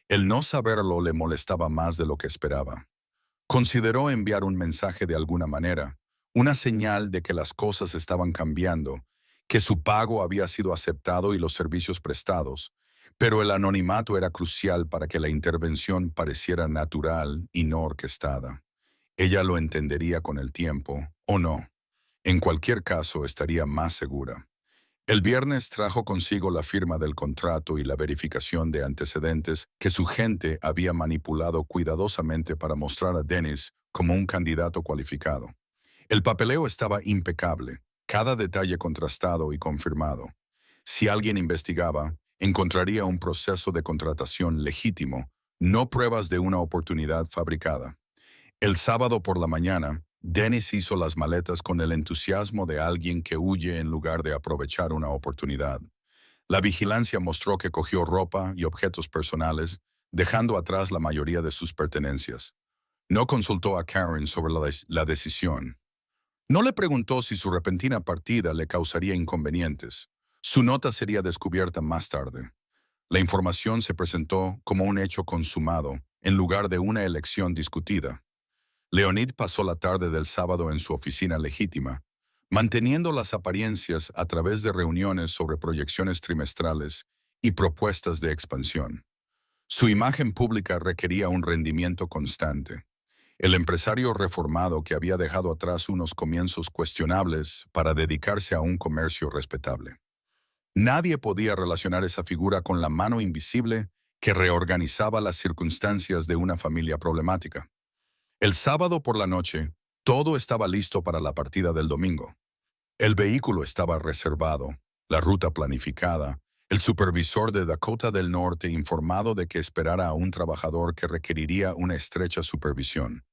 El no saberlo le molestaba más de lo que esperaba. Consideró enviar un mensaje de alguna manera, una señal de que las cosas estaban cambiando, que su pago había sido aceptado y los servicios prestados, pero el anonimato era crucial para que la intervención pareciera natural y no orquestada. Ella lo entendería con el tiempo, o no. En cualquier caso, estaría más segura. El viernes trajo consigo la firma del contrato y la verificación de antecedentes que su gente había manipulado cuidadosamente para mostrar a Dennis como un candidato cualificado. El papeleo estaba impecable, cada detalle contrastado y confirmado. Si alguien investigaba, encontraría un proceso de contratación legítimo, no pruebas de una oportunidad fabricada. El sábado por la mañana, Dennis hizo las maletas con el entusiasmo de alguien que huye en lugar de aprovechar una oportunidad. La vigilancia mostró que cogió ropa y objetos personales, dejando atrás la mayoría de sus pertenencias. No consultó a Karen sobre la decisión. No le preguntó si su repentina partida le causaría inconvenientes. Su nota sería descubierta más tarde. La información se presentó como un hecho consumado, en lugar de una elección discutida. Leonid pasó la tarde del sábado en su oficina legítima, manteniendo las apariencias a través de reuniones sobre proyecciones trimestrales y propuestas de expansión. Su imagen pública requería un rendimiento constante. El empresario reformado que había dejado atrás unos comienzos cuestionables para dedicarse a un comercio respetable. Nadie podía relacionar esa figura con la mano invisible que reorganizaba las circunstancias de una familia problemática. El sábado por la noche, todo estaba listo para la partida del domingo. El vehículo estaba reservado, la ruta planificada, el supervisor de Dakota del Norte informado de que esperara a un trabajador que requeriría una estrecha supervisión.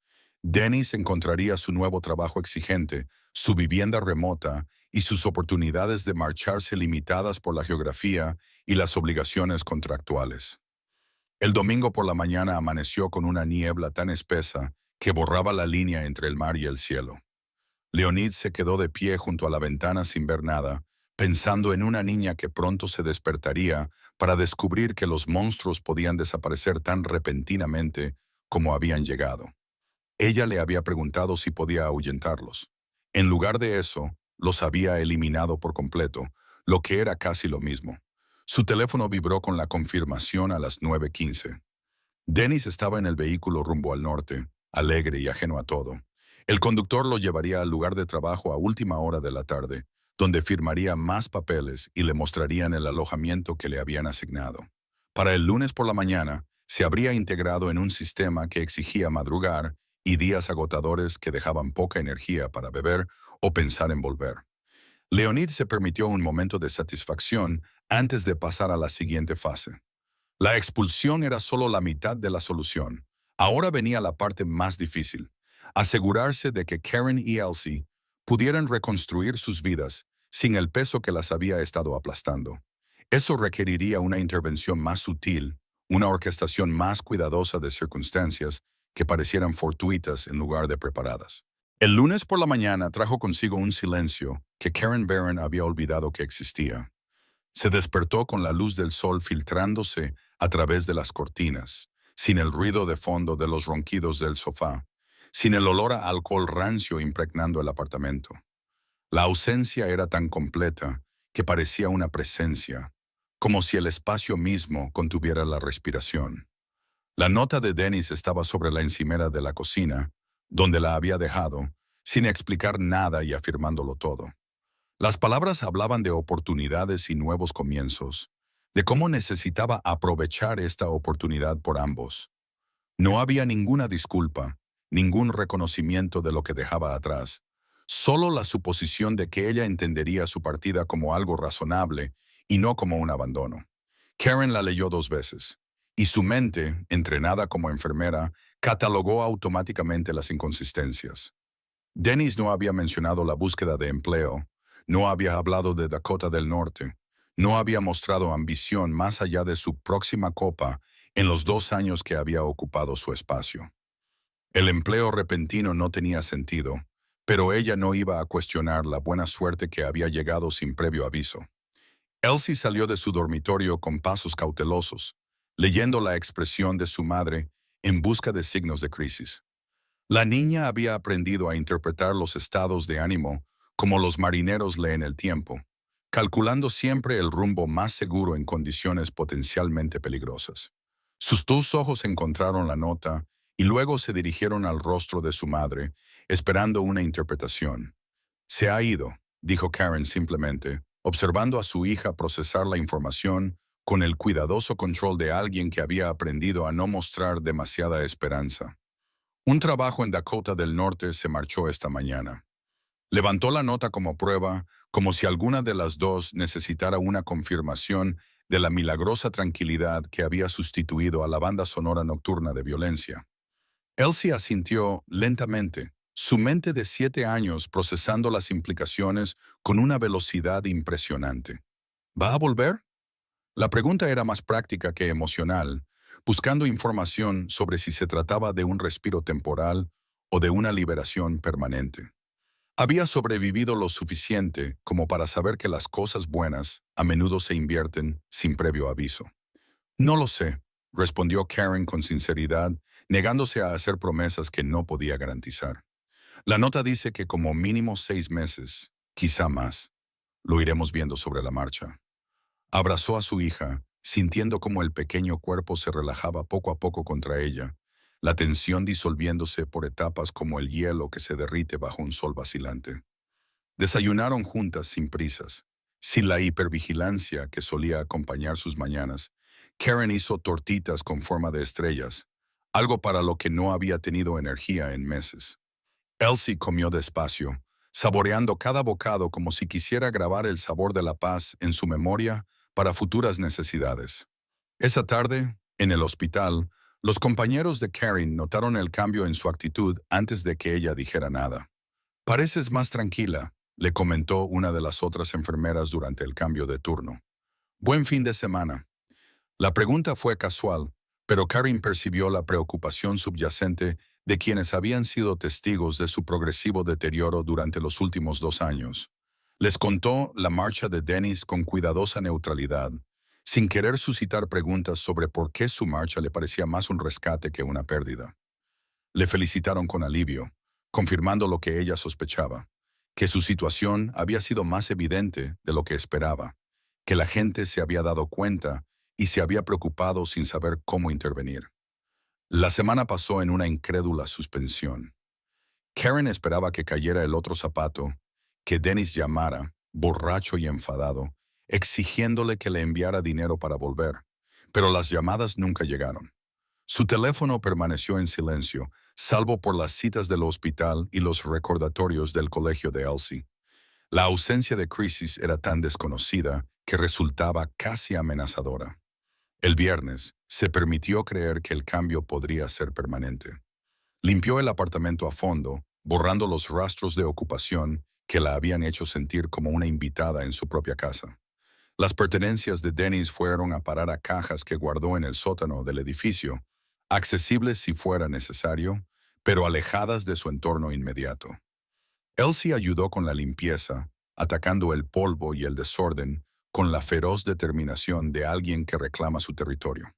Dennis encontraría su nuevo trabajo exigente, su vivienda remota y sus oportunidades de marcharse limitadas por la geografía y las obligaciones contractuales. El domingo por la mañana amaneció con una niebla tan espesa que borraba la línea entre el mar y el cielo. Leonid se quedó de pie junto a la ventana sin ver nada, pensando en una niña que pronto se despertaría para descubrir que los monstruos podían desaparecer tan repentinamente como habían llegado. Ella le había preguntado si podía ahuyentarlos. En lugar de eso, los había eliminado por completo, lo que era casi lo mismo. Su teléfono vibró con la confirmación a las 9:15. Dennis estaba en el vehículo rumbo al norte, alegre y ajeno a todo. El conductor lo llevaría al lugar de trabajo a última hora de la tarde, donde firmaría más papeles y le mostrarían el alojamiento que le habían asignado. Para el lunes por la mañana, se habría integrado en un sistema que exigía madrugar y días agotadores que dejaban poca energía para beber o pensar en volver. Leonid se permitió un momento de satisfacción antes de pasar a la siguiente fase. La expulsión era solo la mitad de la solución. Ahora venía la parte más difícil: asegurarse de que Karen y Elsie pudieran reconstruir sus vidas sin el peso que las había estado aplastando. Eso requeriría una intervención más sutil, una orquestación más cuidadosa de circunstancias que parecieran fortuitas en lugar de preparadas. El lunes por la mañana trajo consigo un silencio que Karen Barron había olvidado que existía. Se despertó con la luz del sol filtrándose a través de las cortinas, sin el ruido de fondo de los ronquidos del sofá, sin el olor a alcohol rancio impregnando el apartamento. La ausencia era tan completa que parecía una presencia, como si el espacio mismo contuviera la respiración. La nota de Dennis estaba sobre la encimera de la cocina, donde la había dejado, sin explicar nada y afirmándolo todo. Las palabras hablaban de oportunidades y nuevos comienzos, de cómo necesitaba aprovechar esta oportunidad por ambos. No había ninguna disculpa, ningún reconocimiento de lo que dejaba atrás, solo la suposición de que ella entendería su partida como algo razonable y no como un abandono. Karen la leyó 2 veces, y su mente, entrenada como enfermera, catalogó automáticamente las inconsistencias. Dennis no había mencionado la búsqueda de empleo, no había hablado de Dakota del Norte, no había mostrado ambición más allá de su próxima copa en los 2 años que había ocupado su espacio. El empleo repentino no tenía sentido, pero ella no iba a cuestionar la buena suerte que había llegado sin previo aviso. Elsie salió de su dormitorio con pasos cautelosos, leyendo la expresión de su madre en busca de signos de crisis. La niña había aprendido a interpretar los estados de ánimo como los marineros leen el tiempo, calculando siempre el rumbo más seguro en condiciones potencialmente peligrosas. Sus 2 ojos encontraron la nota y luego se dirigieron al rostro de su madre, esperando una interpretación. Se ha ido, dijo Karen simplemente, observando a su hija procesar la información con el cuidadoso control de alguien que había aprendido a no mostrar demasiada esperanza. Un trabajo en Dakota del Norte se marchó esta mañana. Levantó la nota como prueba, como si alguna de las dos necesitara una confirmación de la milagrosa tranquilidad que había sustituido a la banda sonora nocturna de violencia. Elsie asintió lentamente, su mente de 7 años procesando las implicaciones con una velocidad impresionante. ¿Va a volver? La pregunta era más práctica que emocional, buscando información sobre si se trataba de un respiro temporal o de una liberación permanente. Había sobrevivido lo suficiente como para saber que las cosas buenas a menudo se invierten sin previo aviso. No lo sé, respondió Karen con sinceridad, negándose a hacer promesas que no podía garantizar. La nota dice que como mínimo 6 meses, quizá más. Lo iremos viendo sobre la marcha. Abrazó a su hija, sintiendo cómo el pequeño cuerpo se relajaba poco a poco contra ella, la tensión disolviéndose por etapas como el hielo que se derrite bajo un sol vacilante. Desayunaron juntas sin prisas, sin la hipervigilancia que solía acompañar sus mañanas. Karen hizo tortitas con forma de estrellas, algo para lo que no había tenido energía en meses. Elsie comió despacio, saboreando cada bocado como si quisiera grabar el sabor de la paz en su memoria para futuras necesidades. Esa tarde, en el hospital, los compañeros de Karen notaron el cambio en su actitud antes de que ella dijera nada. «Pareces más tranquila», le comentó una de las otras enfermeras durante el cambio de turno. «Buen fin de semana». La pregunta fue casual, pero Karen percibió la preocupación subyacente de quienes habían sido testigos de su progresivo deterioro durante los últimos 2 años. Les contó la marcha de Dennis con cuidadosa neutralidad, sin querer suscitar preguntas sobre por qué su marcha le parecía más un rescate que una pérdida. Le felicitaron con alivio, confirmando lo que ella sospechaba, que su situación había sido más evidente de lo que esperaba, que la gente se había dado cuenta y se había preocupado sin saber cómo intervenir. La semana pasó en una incrédula suspensión. Karen esperaba que cayera el otro zapato, que Dennis llamara, borracho y enfadado, exigiéndole que le enviara dinero para volver, pero las llamadas nunca llegaron. Su teléfono permaneció en silencio, salvo por las citas del hospital y los recordatorios del colegio de Elsie. La ausencia de crisis era tan desconocida que resultaba casi amenazadora. El viernes, se permitió creer que el cambio podría ser permanente. Limpió el apartamento a fondo, borrando los rastros de ocupación que la habían hecho sentir como una invitada en su propia casa. Las pertenencias de Dennis fueron a parar a cajas que guardó en el sótano del edificio, accesibles si fuera necesario, pero alejadas de su entorno inmediato. Elsie ayudó con la limpieza, atacando el polvo y el desorden con la feroz determinación de alguien que reclama su territorio.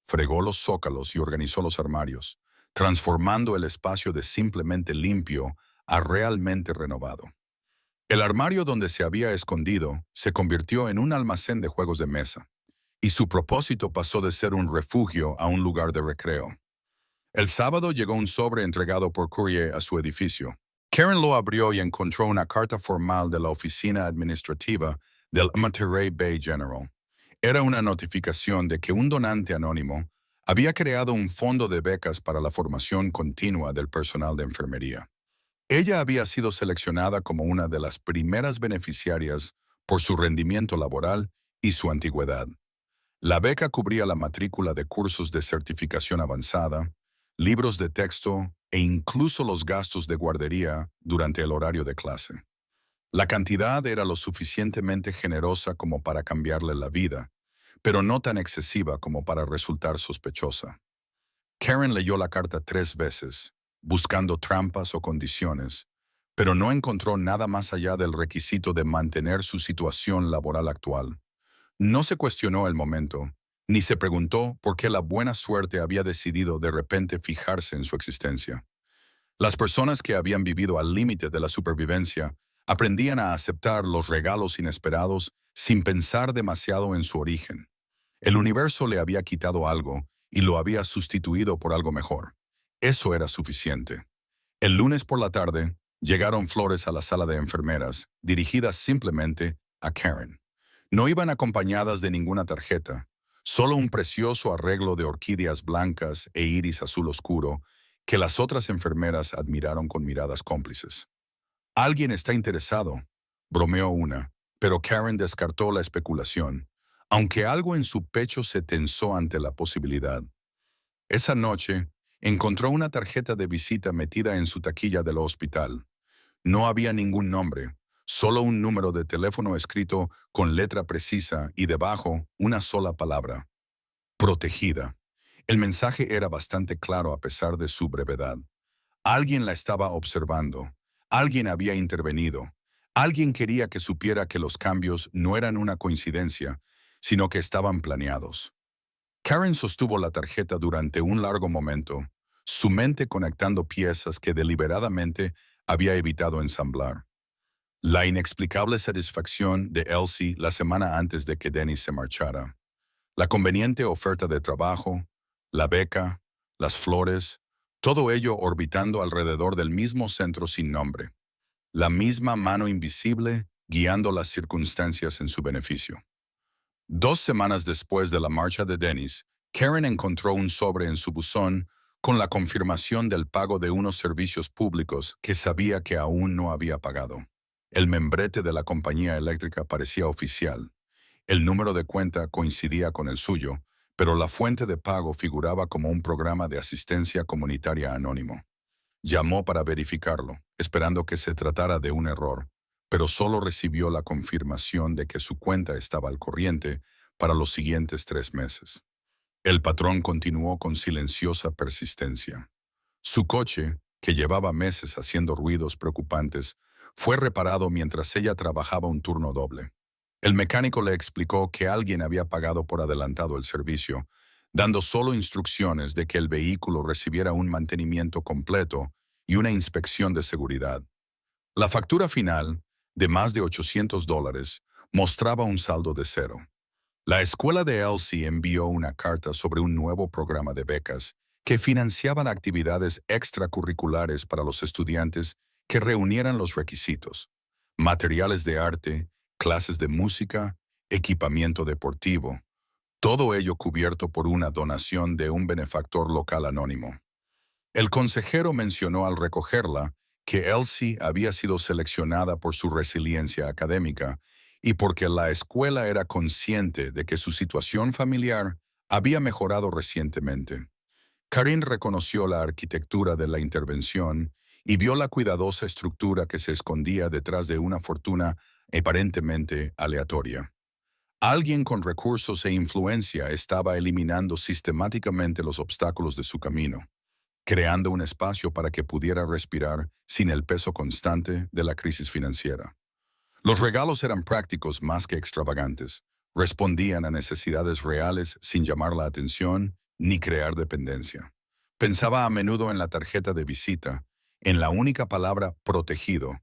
Fregó los zócalos y organizó los armarios, transformando el espacio de simplemente limpio a realmente renovado. El armario donde se había escondido se convirtió en un almacén de juegos de mesa, y su propósito pasó de ser un refugio a un lugar de recreo. El sábado llegó un sobre entregado por courier a su edificio. Karen lo abrió y encontró una carta formal de la oficina administrativa del Monterey Bay General. Era una notificación de que un donante anónimo Había creado un fondo de becas para la formación continua del personal de enfermería. Ella había sido seleccionada como una de las primeras beneficiarias por su rendimiento laboral y su antigüedad. La beca cubría la matrícula de cursos de certificación avanzada, libros de texto e incluso los gastos de guardería durante el horario de clase. La cantidad era lo suficientemente generosa como para cambiarle la vida, pero no tan excesiva como para resultar sospechosa. Karen leyó la carta 3 veces, buscando trampas o condiciones, pero no encontró nada más allá del requisito de mantener su situación laboral actual. No se cuestionó el momento, ni se preguntó por qué la buena suerte había decidido de repente fijarse en su existencia. Las personas que habían vivido al límite de la supervivencia aprendían a aceptar los regalos inesperados sin pensar demasiado en su origen. El universo le había quitado algo y lo había sustituido por algo mejor. Eso era suficiente. El lunes por la tarde, llegaron flores a la sala de enfermeras, dirigidas simplemente a Karen. No iban acompañadas de ninguna tarjeta, solo un precioso arreglo de orquídeas blancas e iris azul oscuro que las otras enfermeras admiraron con miradas cómplices. Alguien está interesado, bromeó una, pero Karen descartó la especulación, aunque algo en su pecho se tensó ante la posibilidad. Esa noche, encontró una tarjeta de visita metida en su taquilla del hospital. No había ningún nombre, solo un número de teléfono escrito con letra precisa y debajo una sola palabra: protegida. El mensaje era bastante claro a pesar de su brevedad. Alguien la estaba observando. Alguien había intervenido. Alguien quería que supiera que los cambios no eran una coincidencia, sino que estaban planeados. Karen sostuvo la tarjeta durante un largo momento, su mente conectando piezas que deliberadamente había evitado ensamblar. La inexplicable satisfacción de Elsie la semana antes de que Dennis se marchara. La conveniente oferta de trabajo, la beca, las flores, todo ello orbitando alrededor del mismo centro sin nombre. La misma mano invisible guiando las circunstancias en su beneficio. 2 semanas después de la marcha de Dennis, Karen encontró un sobre en su buzón con la confirmación del pago de unos servicios públicos que sabía que aún no había pagado. El membrete de la compañía eléctrica parecía oficial. El número de cuenta coincidía con el suyo, pero la fuente de pago figuraba como un programa de asistencia comunitaria anónimo. Llamó para verificarlo, esperando que se tratara de un error, pero solo recibió la confirmación de que su cuenta estaba al corriente para los siguientes 3 meses. El patrón continuó con silenciosa persistencia. Su coche, que llevaba meses haciendo ruidos preocupantes, fue reparado mientras ella trabajaba un turno doble. El mecánico le explicó que alguien había pagado por adelantado el servicio, dando solo instrucciones de que el vehículo recibiera un mantenimiento completo y una inspección de seguridad. La factura final, de más de $800, mostraba un saldo de cero. La escuela de Elsie envió una carta sobre un nuevo programa de becas que financiaban actividades extracurriculares para los estudiantes que reunieran los requisitos: materiales de arte, clases de música, equipamiento deportivo, todo ello cubierto por una donación de un benefactor local anónimo. El consejero mencionó al recogerla que Elsie había sido seleccionada por su resiliencia académica y porque la escuela era consciente de que su situación familiar había mejorado recientemente. Karin reconoció la arquitectura de la intervención y vio la cuidadosa estructura que se escondía detrás de una fortuna aparentemente aleatoria. Alguien con recursos e influencia estaba eliminando sistemáticamente los obstáculos de su camino, creando un espacio para que pudiera respirar sin el peso constante de la crisis financiera. Los regalos eran prácticos más que extravagantes, respondían a necesidades reales sin llamar la atención ni crear dependencia. Pensaba a menudo en la tarjeta de visita, en la única palabra protegido,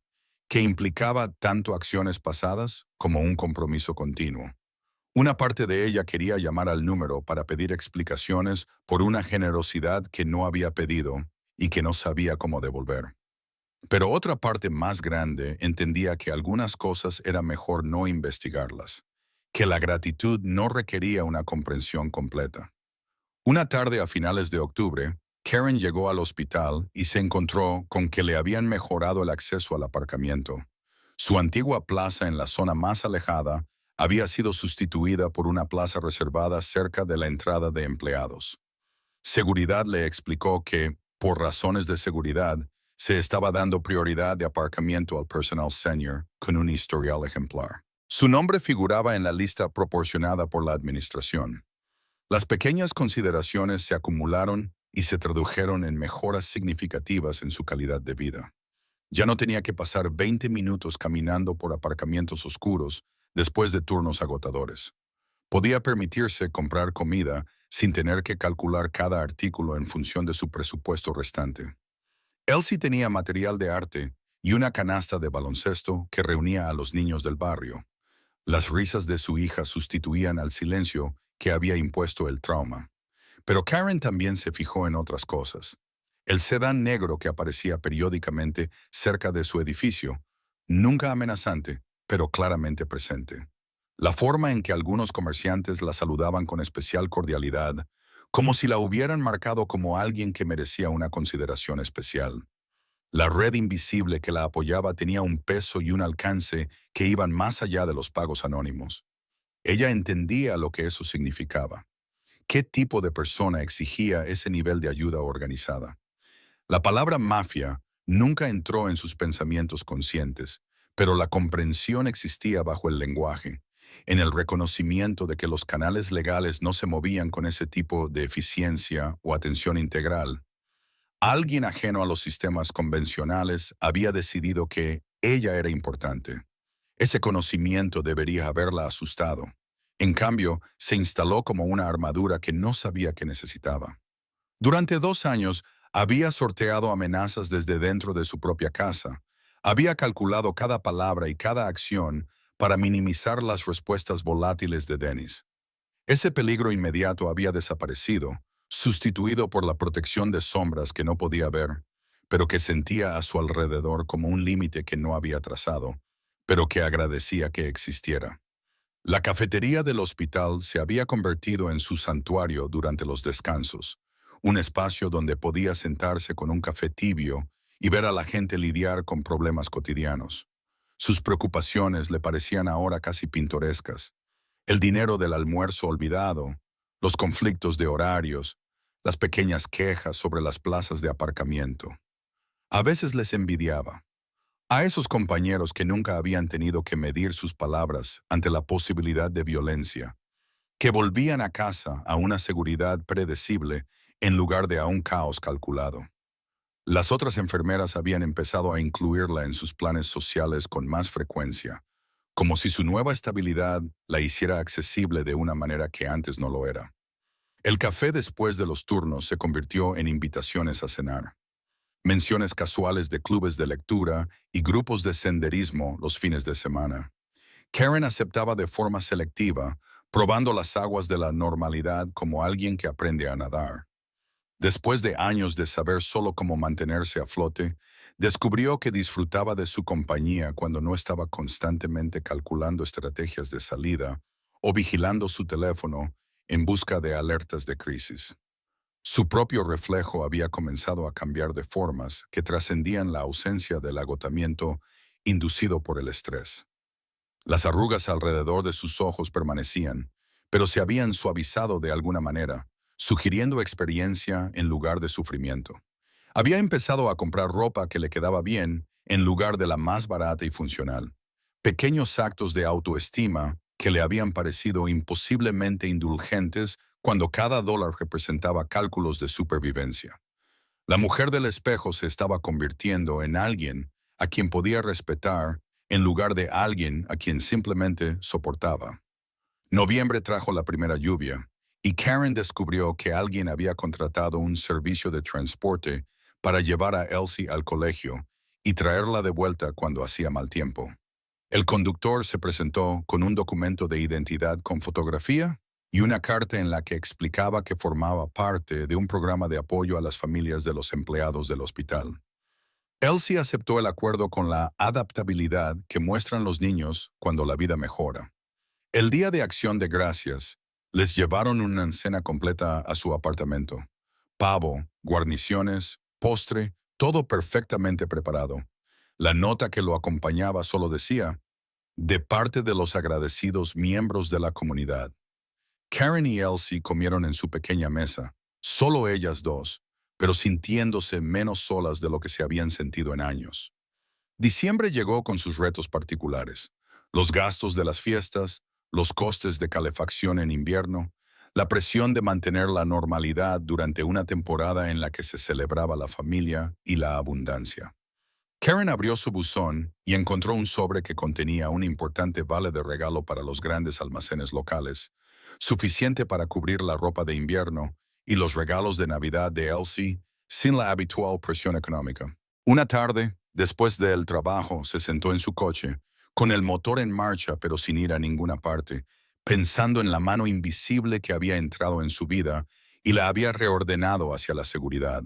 que implicaba tanto acciones pasadas como un compromiso continuo. Una parte de ella quería llamar al número para pedir explicaciones por una generosidad que no había pedido y que no sabía cómo devolver. Pero otra parte más grande entendía que algunas cosas era mejor no investigarlas, que la gratitud no requería una comprensión completa. Una tarde a finales de octubre, Karen llegó al hospital y se encontró con que le habían mejorado el acceso al aparcamiento. Su antigua plaza en la zona más alejada había sido sustituida por una plaza reservada cerca de la entrada de empleados. Seguridad le explicó que, por razones de seguridad, se estaba dando prioridad de aparcamiento al personal senior con un historial ejemplar. Su nombre figuraba en la lista proporcionada por la administración. Las pequeñas consideraciones se acumularon y se tradujeron en mejoras significativas en su calidad de vida. Ya no tenía que pasar 20 minutos caminando por aparcamientos oscuros después de turnos agotadores. Podía permitirse comprar comida sin tener que calcular cada artículo en función de su presupuesto restante. Elsie tenía material de arte y una canasta de baloncesto que reunía a los niños del barrio. Las risas de su hija sustituían al silencio que había impuesto el trauma. Pero Karen también se fijó en otras cosas. El sedán negro que aparecía periódicamente cerca de su edificio, nunca amenazante, pero claramente presente. La forma en que algunos comerciantes la saludaban con especial cordialidad, como si la hubieran marcado como alguien que merecía una consideración especial. La red invisible que la apoyaba tenía un peso y un alcance que iban más allá de los pagos anónimos. Ella entendía lo que eso significaba. ¿Qué tipo de persona exigía ese nivel de ayuda organizada? La palabra mafia nunca entró en sus pensamientos conscientes, pero la comprensión existía bajo el lenguaje, en el reconocimiento de que los canales legales no se movían con ese tipo de eficiencia o atención integral. Alguien ajeno a los sistemas convencionales había decidido que ella era importante. Ese conocimiento debería haberla asustado. En cambio, se instaló como una armadura que no sabía que necesitaba. Durante 2 años, había sorteado amenazas desde dentro de su propia casa. Había calculado cada palabra y cada acción para minimizar las respuestas volátiles de Dennis. Ese peligro inmediato había desaparecido, sustituido por la protección de sombras que no podía ver, pero que sentía a su alrededor como un límite que no había trazado, pero que agradecía que existiera. La cafetería del hospital se había convertido en su santuario durante los descansos, un espacio donde podía sentarse con un café tibio y ver a la gente lidiar con problemas cotidianos. Sus preocupaciones le parecían ahora casi pintorescas. El dinero del almuerzo olvidado, los conflictos de horarios, las pequeñas quejas sobre las plazas de aparcamiento. A veces les envidiaba. A esos compañeros que nunca habían tenido que medir sus palabras ante la posibilidad de violencia, que volvían a casa a una seguridad predecible en lugar de a un caos calculado. Las otras enfermeras habían empezado a incluirla en sus planes sociales con más frecuencia, como si su nueva estabilidad la hiciera accesible de una manera que antes no lo era. El café después de los turnos se convirtió en invitaciones a cenar. Menciones casuales de clubes de lectura y grupos de senderismo los fines de semana. Karen aceptaba de forma selectiva, probando las aguas de la normalidad como alguien que aprende a nadar. Después de años de saber solo cómo mantenerse a flote, descubrió que disfrutaba de su compañía cuando no estaba constantemente calculando estrategias de salida o vigilando su teléfono en busca de alertas de crisis. Su propio reflejo había comenzado a cambiar de formas que trascendían la ausencia del agotamiento inducido por el estrés. Las arrugas alrededor de sus ojos permanecían, pero se habían suavizado de alguna manera, sugiriendo experiencia en lugar de sufrimiento. Había empezado a comprar ropa que le quedaba bien en lugar de la más barata y funcional. Pequeños actos de autoestima que le habían parecido imposiblemente indulgentes cuando cada dólar representaba cálculos de supervivencia. La mujer del espejo se estaba convirtiendo en alguien a quien podía respetar en lugar de alguien a quien simplemente soportaba. Noviembre trajo la primera lluvia, y Karen descubrió que alguien había contratado un servicio de transporte para llevar a Elsie al colegio y traerla de vuelta cuando hacía mal tiempo. El conductor se presentó con un documento de identidad con fotografía y una carta en la que explicaba que formaba parte de un programa de apoyo a las familias de los empleados del hospital. Elsie aceptó el acuerdo con la adaptabilidad que muestran los niños cuando la vida mejora. El Día de Acción de Gracias, Les llevaron una cena completa a su apartamento. Pavo, guarniciones, postre, todo perfectamente preparado. La nota que lo acompañaba solo decía, de parte de los agradecidos miembros de la comunidad. Karen y Elsie comieron en su pequeña mesa, solo ellas dos, pero sintiéndose menos solas de lo que se habían sentido en años. Diciembre llegó con sus retos particulares, los gastos de las fiestas, los costes de calefacción en invierno, la presión de mantener la normalidad durante una temporada en la que se celebraba la familia y la abundancia. Karen abrió su buzón y encontró un sobre que contenía un importante vale de regalo para los grandes almacenes locales, suficiente para cubrir la ropa de invierno y los regalos de Navidad de Elsie sin la habitual presión económica. Una tarde, después del trabajo, se sentó en su coche, con el motor en marcha pero sin ir a ninguna parte, pensando en la mano invisible que había entrado en su vida y la había reordenado hacia la seguridad.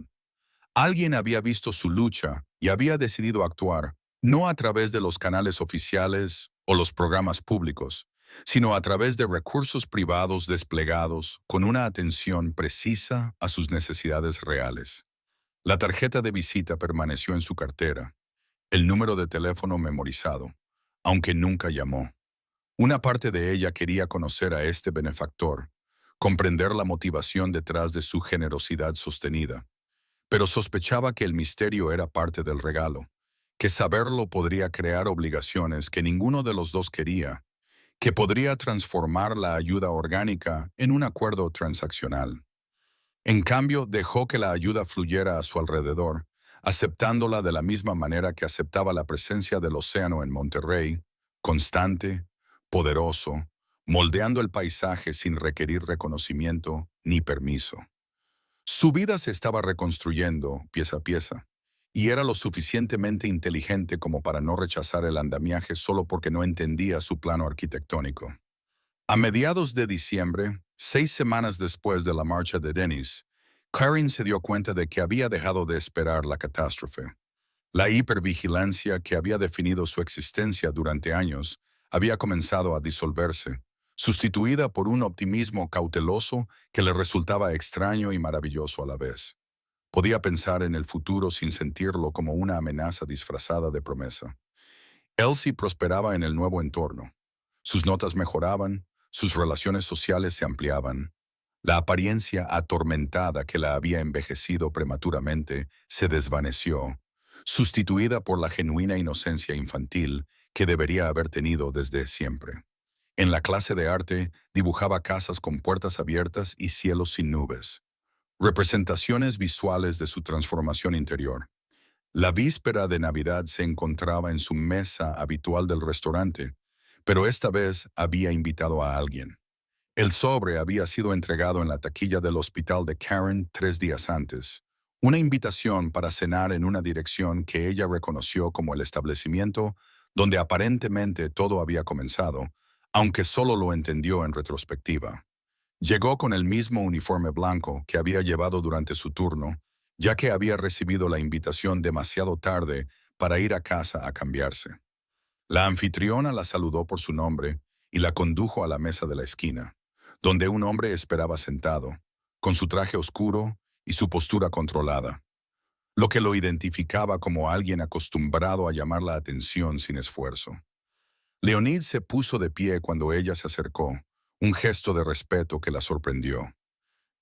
Alguien había visto su lucha y había decidido actuar, no a través de los canales oficiales o los programas públicos, sino a través de recursos privados desplegados con una atención precisa a sus necesidades reales. La tarjeta de visita permaneció en su cartera, el número de teléfono memorizado, aunque nunca llamó. Una parte de ella quería conocer a este benefactor, comprender la motivación detrás de su generosidad sostenida, pero sospechaba que el misterio era parte del regalo, que saberlo podría crear obligaciones que ninguno de los dos quería, que podría transformar la ayuda orgánica en un acuerdo transaccional. En cambio, dejó que la ayuda fluyera a su alrededor, aceptándola de la misma manera que aceptaba la presencia del océano en Monterrey, constante, poderoso, moldeando el paisaje sin requerir reconocimiento ni permiso. Su vida se estaba reconstruyendo pieza a pieza, y era lo suficientemente inteligente como para no rechazar el andamiaje solo porque no entendía su plano arquitectónico. A mediados de diciembre, 6 semanas después de la marcha de Dennis, Karen se dio cuenta de que había dejado de esperar la catástrofe. La hipervigilancia que había definido su existencia durante años había comenzado a disolverse, sustituida por un optimismo cauteloso que le resultaba extraño y maravilloso a la vez. Podía pensar en el futuro sin sentirlo como una amenaza disfrazada de promesa. Elsie prosperaba en el nuevo entorno. Sus notas mejoraban, sus relaciones sociales se ampliaban. La apariencia atormentada que la había envejecido prematuramente se desvaneció, sustituida por la genuina inocencia infantil que debería haber tenido desde siempre. En la clase de arte dibujaba casas con puertas abiertas y cielos sin nubes, representaciones visuales de su transformación interior. La víspera de Navidad se encontraba en su mesa habitual del restaurante, pero esta vez había invitado a alguien. El sobre había sido entregado en la taquilla del hospital de Karen 3 días antes. Una invitación para cenar en una dirección que ella reconoció como el establecimiento donde aparentemente todo había comenzado, aunque solo lo entendió en retrospectiva. Llegó con el mismo uniforme blanco que había llevado durante su turno, ya que había recibido la invitación demasiado tarde para ir a casa a cambiarse. La anfitriona la saludó por su nombre y la condujo a la mesa de la esquina, donde un hombre esperaba sentado, con su traje oscuro y su postura controlada, lo que lo identificaba como alguien acostumbrado a llamar la atención sin esfuerzo. Leonid se puso de pie cuando ella se acercó, un gesto de respeto que la sorprendió.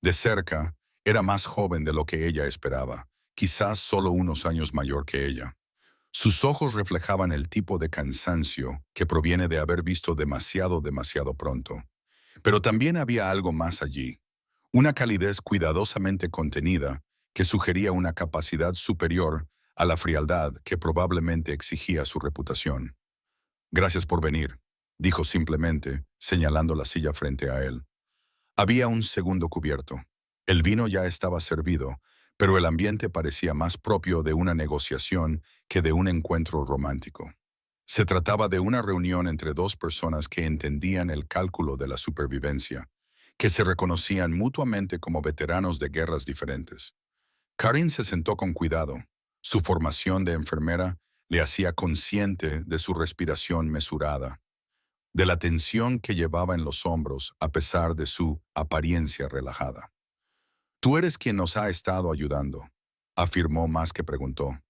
De cerca, era más joven de lo que ella esperaba, quizás solo unos años mayor que ella. Sus ojos reflejaban el tipo de cansancio que proviene de haber visto demasiado pronto. Pero también había algo más allí, una calidez cuidadosamente contenida que sugería una capacidad superior a la frialdad que probablemente exigía su reputación. Gracias por venir, dijo simplemente, señalando la silla frente a él. Había un segundo cubierto. El vino ya estaba servido, pero el ambiente parecía más propio de una negociación que de un encuentro romántico. Se trataba de una reunión entre dos personas que entendían el cálculo de la supervivencia, que se reconocían mutuamente como veteranos de guerras diferentes. Karin se sentó con cuidado. Su formación de enfermera le hacía consciente de su respiración mesurada. de la tensión que llevaba en los hombros a pesar de su apariencia relajada. Tú eres quien nos ha estado ayudando, afirmó más que preguntó.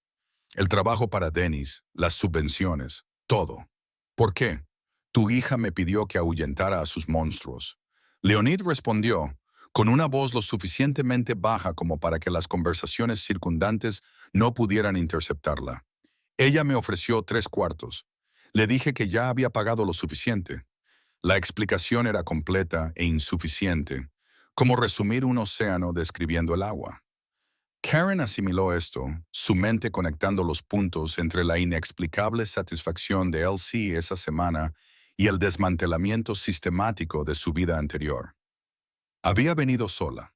El trabajo para Dennis, las subvenciones, todo. ¿Por qué? Tu hija me pidió que ahuyentara a sus monstruos. Leonid respondió, con una voz lo suficientemente baja como para que las conversaciones circundantes no pudieran interceptarla. Ella me ofreció 3/4. Le dije que ya había pagado lo suficiente. La explicación era completa e insuficiente, como resumir un océano describiendo el agua. Karen asimiló esto, su mente conectando los puntos entre la inexplicable satisfacción de Elsie esa semana y el desmantelamiento sistemático de su vida anterior. Había venido sola.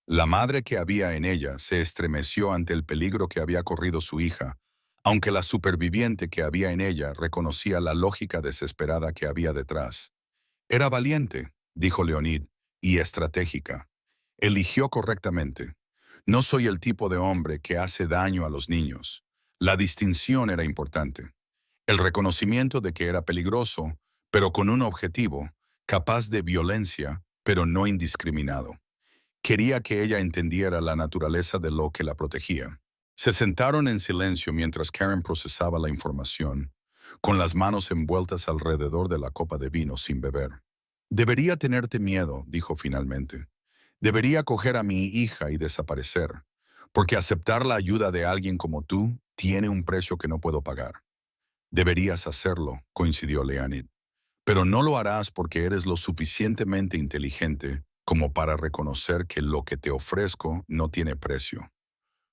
La madre que había en ella se estremeció ante el peligro que había corrido su hija, aunque la superviviente que había en ella reconocía la lógica desesperada que había detrás. Era valiente, dijo Leonid, y estratégica. Eligió correctamente. No soy el tipo de hombre que hace daño a los niños. La distinción era importante. El reconocimiento de que era peligroso, pero con un objetivo, capaz de violencia, pero no indiscriminado. Quería que ella entendiera la naturaleza de lo que la protegía. Se sentaron en silencio mientras Karen procesaba la información, con las manos envueltas alrededor de la copa de vino sin beber. Debería tenerte miedo, dijo finalmente. Debería coger a mi hija y desaparecer, porque aceptar la ayuda de alguien como tú tiene un precio que no puedo pagar. Deberías hacerlo, coincidió Leonid, pero no lo harás porque eres lo suficientemente inteligente como para reconocer que lo que te ofrezco no tiene precio.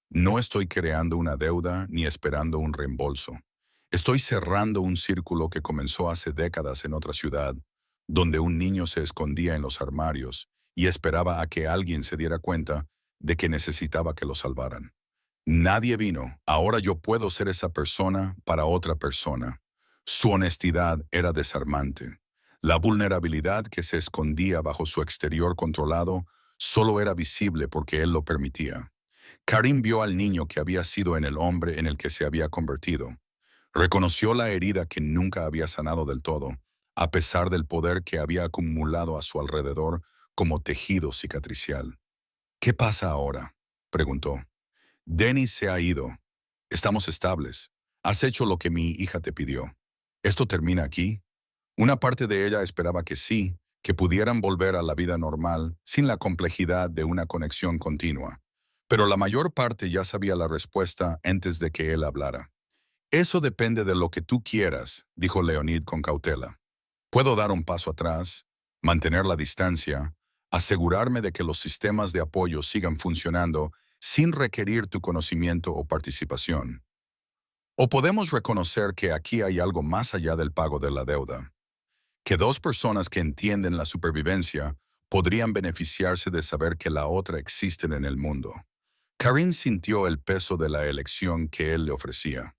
No estoy creando una deuda ni esperando un reembolso. Estoy cerrando un círculo que comenzó hace décadas en otra ciudad, donde un niño se escondía en los armarios y esperaba a que alguien se diera cuenta de que necesitaba que lo salvaran. Nadie vino, ahora yo puedo ser esa persona para otra persona. Su honestidad era desarmante. La vulnerabilidad que se escondía bajo su exterior controlado solo era visible porque él lo permitía. Karim vio al niño que había sido en el hombre en el que se había convertido. Reconoció la herida que nunca había sanado del todo, a pesar del poder que había acumulado a su alrededor como tejido cicatricial. ¿Qué pasa ahora?, preguntó. Dennis se ha ido. Estamos estables. Has hecho lo que mi hija te pidió. ¿Esto termina aquí? Una parte de ella esperaba que sí, que pudieran volver a la vida normal sin la complejidad de una conexión continua. Pero la mayor parte ya sabía la respuesta antes de que él hablara. Eso depende de lo que tú quieras, dijo Leonid con cautela. Puedo dar un paso atrás, mantener la distancia, asegurarme de que los sistemas de apoyo sigan funcionando sin requerir tu conocimiento o participación. O podemos reconocer que aquí hay algo más allá del pago de la deuda, que dos personas que entienden la supervivencia podrían beneficiarse de saber que la otra existe en el mundo. Karin sintió el peso de la elección que él le ofrecía.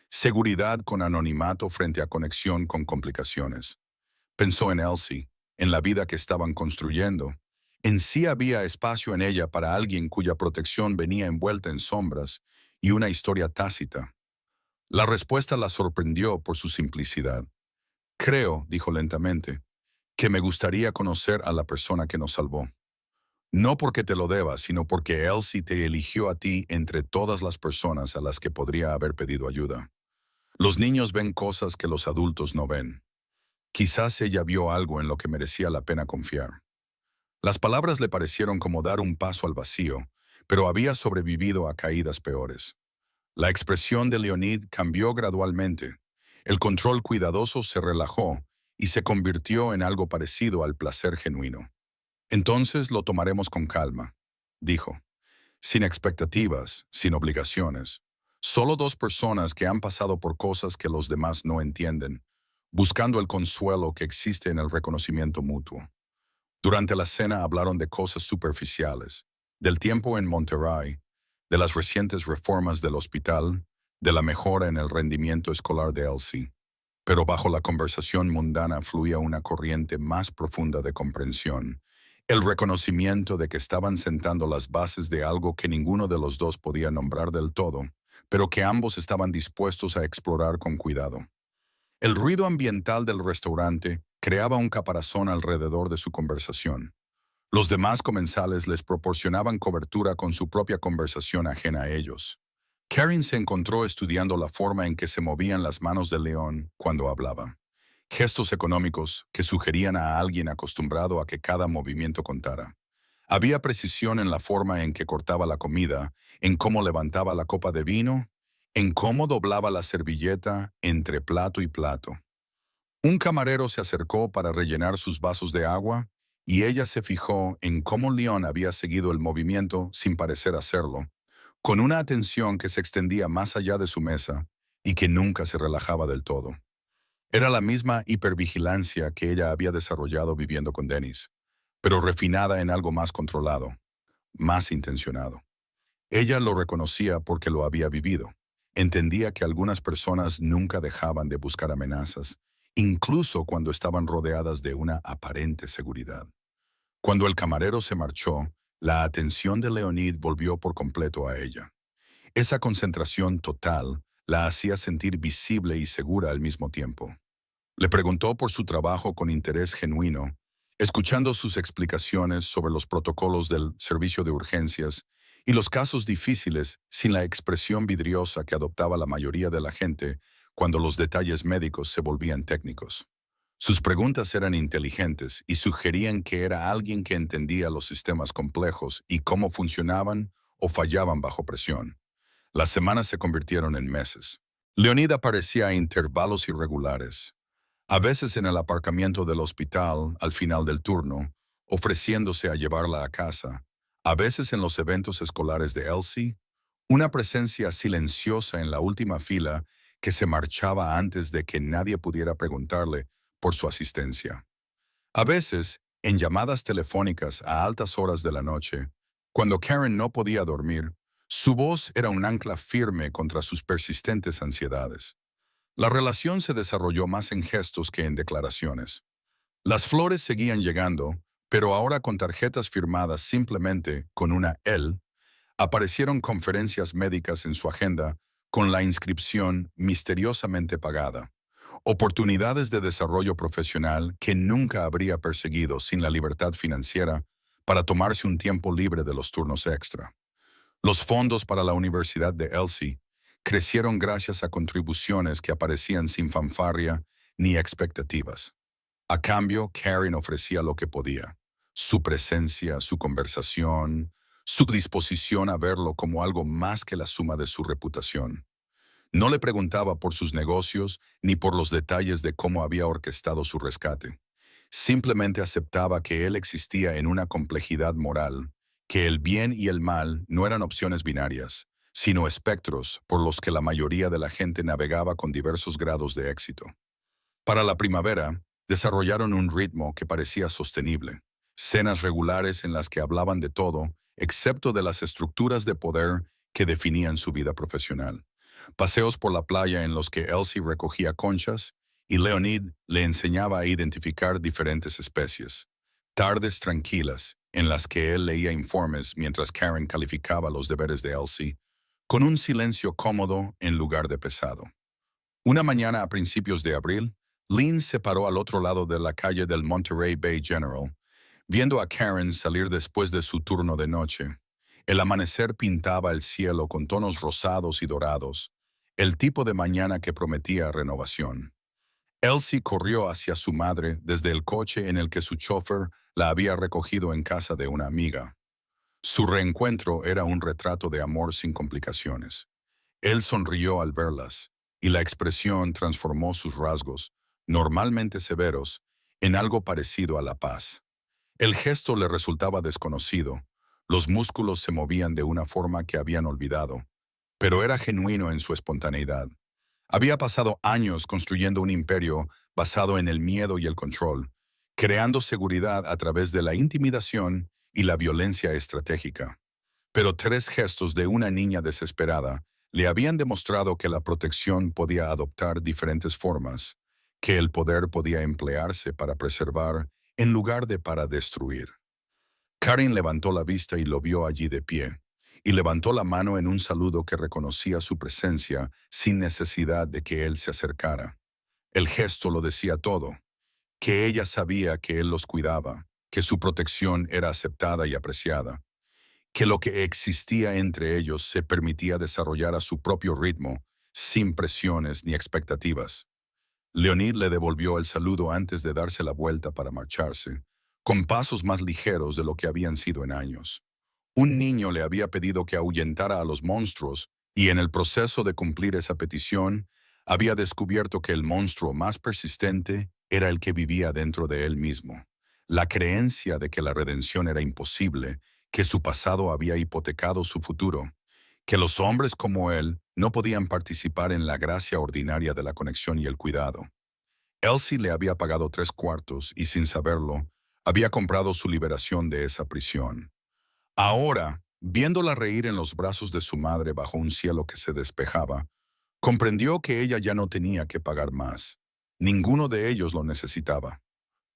Seguridad con anonimato frente a conexión con complicaciones. Pensó en Elsie, en la vida que estaban construyendo. En sí había espacio en ella para alguien cuya protección venía envuelta en sombras y una historia tácita. La respuesta la sorprendió por su simplicidad. Creo, dijo lentamente, que me gustaría conocer a la persona que nos salvó. No porque te lo deba, sino porque Elsie te eligió a ti entre todas las personas a las que podría haber pedido ayuda. Los niños ven cosas que los adultos no ven. Quizás ella vio algo en lo que merecía la pena confiar. Las palabras le parecieron como dar un paso al vacío, pero había sobrevivido a caídas peores. La expresión de Leonid cambió gradualmente. El control cuidadoso se relajó y se convirtió en algo parecido al placer genuino. Entonces lo tomaremos con calma, dijo, sin expectativas, sin obligaciones. Solo dos personas que han pasado por cosas que los demás no entienden, buscando el consuelo que existe en el reconocimiento mutuo. Durante la cena hablaron de cosas superficiales, del tiempo en Monterrey, de las recientes reformas del hospital, de la mejora en el rendimiento escolar de Elsie. Pero bajo la conversación mundana fluía una corriente más profunda de comprensión, el reconocimiento de que estaban sentando las bases de algo que ninguno de los dos podía nombrar del todo, pero que ambos estaban dispuestos a explorar con cuidado. El ruido ambiental del restaurante, creaba un caparazón alrededor de su conversación. Los demás comensales les proporcionaban cobertura con su propia conversación ajena a ellos. Karen se encontró estudiando la forma en que se movían las manos de León cuando hablaba. Gestos económicos que sugerían a alguien acostumbrado a que cada movimiento contara. Había precisión en la forma en que cortaba la comida, en cómo levantaba la copa de vino, en cómo doblaba la servilleta entre plato y plato. Un camarero se acercó para rellenar sus vasos de agua y ella se fijó en cómo León había seguido el movimiento sin parecer hacerlo, con una atención que se extendía más allá de su mesa y que nunca se relajaba del todo. Era la misma hipervigilancia que ella había desarrollado viviendo con Dennis, pero refinada en algo más controlado, más intencionado. Ella lo reconocía porque lo había vivido. Entendía que algunas personas nunca dejaban de buscar amenazas, incluso cuando estaban rodeadas de una aparente seguridad. Cuando el camarero se marchó, la atención de Leonid volvió por completo a ella. Esa concentración total la hacía sentir visible y segura al mismo tiempo. Le preguntó por su trabajo con interés genuino, escuchando sus explicaciones sobre los protocolos del servicio de urgencias y los casos difíciles sin la expresión vidriosa que adoptaba la mayoría de la gente cuando los detalles médicos se volvían técnicos. Sus preguntas eran inteligentes y sugerían que era alguien que entendía los sistemas complejos y cómo funcionaban o fallaban bajo presión. Las semanas se convirtieron en meses. Leonid aparecía a intervalos irregulares, a veces en el aparcamiento del hospital al final del turno, ofreciéndose a llevarla a casa, a veces en los eventos escolares de Elsie, una presencia silenciosa en la última fila que se marchaba antes de que nadie pudiera preguntarle por su asistencia. A veces, en llamadas telefónicas a altas horas de la noche, cuando Karen no podía dormir, su voz era un ancla firme contra sus persistentes ansiedades. La relación se desarrolló más en gestos que en declaraciones. Las flores seguían llegando, pero ahora con tarjetas firmadas simplemente con una L, aparecieron conferencias médicas en su agenda con la inscripción misteriosamente pagada. Oportunidades de desarrollo profesional que nunca habría perseguido sin la libertad financiera para tomarse un tiempo libre de los turnos extra. Los fondos para la Universidad de Elsie crecieron gracias a contribuciones que aparecían sin fanfarria ni expectativas. A cambio, Karen ofrecía lo que podía: su presencia, su conversación, su disposición a verlo como algo más que la suma de su reputación. No le preguntaba por sus negocios ni por los detalles de cómo había orquestado su rescate. Simplemente aceptaba que él existía en una complejidad moral, que el bien y el mal no eran opciones binarias, sino espectros por los que la mayoría de la gente navegaba con diversos grados de éxito. Para la primavera, desarrollaron un ritmo que parecía sostenible. Cenas regulares en las que hablaban de todo, excepto de las estructuras de poder que definían su vida profesional. Paseos por la playa en los que Elsie recogía conchas y Leonid le enseñaba a identificar diferentes especies. Tardes tranquilas en las que él leía informes mientras Karen calificaba los deberes de Elsie, con un silencio cómodo en lugar de pesado. Una mañana a principios de abril, Lynn se paró al otro lado de la calle del Monterey Bay General, viendo a Karen salir después de su turno de noche. El amanecer pintaba el cielo con tonos rosados y dorados, el tipo de mañana que prometía renovación. Elsie corrió hacia su madre desde el coche en el que su chofer la había recogido en casa de una amiga. Su reencuentro era un retrato de amor sin complicaciones. Él sonrió al verlas, y la expresión transformó sus rasgos, normalmente severos, en algo parecido a la paz. El gesto le resultaba desconocido, los músculos se movían de una forma que habían olvidado, pero era genuino en su espontaneidad. Había pasado años construyendo un imperio basado en el miedo y el control, creando seguridad a través de la intimidación y la violencia estratégica. Pero 3 gestos de una niña desesperada le habían demostrado que la protección podía adoptar diferentes formas, que el poder podía emplearse para preservar en lugar de para destruir. Karen levantó la vista y lo vio allí de pie, y levantó la mano en un saludo que reconocía su presencia sin necesidad de que él se acercara. El gesto lo decía todo. que ella sabía que él los cuidaba, que su protección era aceptada y apreciada, que lo que existía entre ellos se permitía desarrollar a su propio ritmo, sin presiones ni expectativas. Leonid le devolvió el saludo antes de darse la vuelta para marcharse, con pasos más ligeros de lo que habían sido en años. Un niño le había pedido que ahuyentara a los monstruos y en el proceso de cumplir esa petición, había descubierto que el monstruo más persistente era el que vivía dentro de él mismo. La creencia de que la redención era imposible, que su pasado había hipotecado su futuro, que los hombres como él no podían participar en la gracia ordinaria de la conexión y el cuidado. Elsie le había pagado 3/4 y sin saberlo, había comprado su liberación de esa prisión. Ahora, viéndola reír en los brazos de su madre bajo un cielo que se despejaba, comprendió que ella ya no tenía que pagar más. Ninguno de ellos lo necesitaba.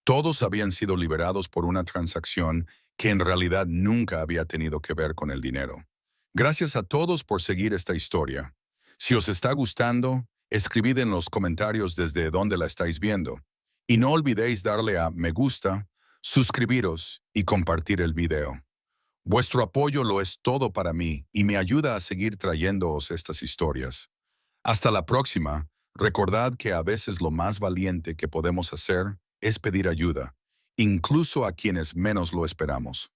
Todos habían sido liberados por una transacción que en realidad nunca había tenido que ver con el dinero. Gracias a todos por seguir esta historia. Si os está gustando, escribid en los comentarios desde dónde la estáis viendo. Y no olvidéis darle a me gusta, suscribiros y compartir el video. Vuestro apoyo lo es todo para mí y me ayuda a seguir trayéndoos estas historias. Hasta la próxima, recordad que a veces lo más valiente que podemos hacer es pedir ayuda, incluso a quienes menos lo esperamos.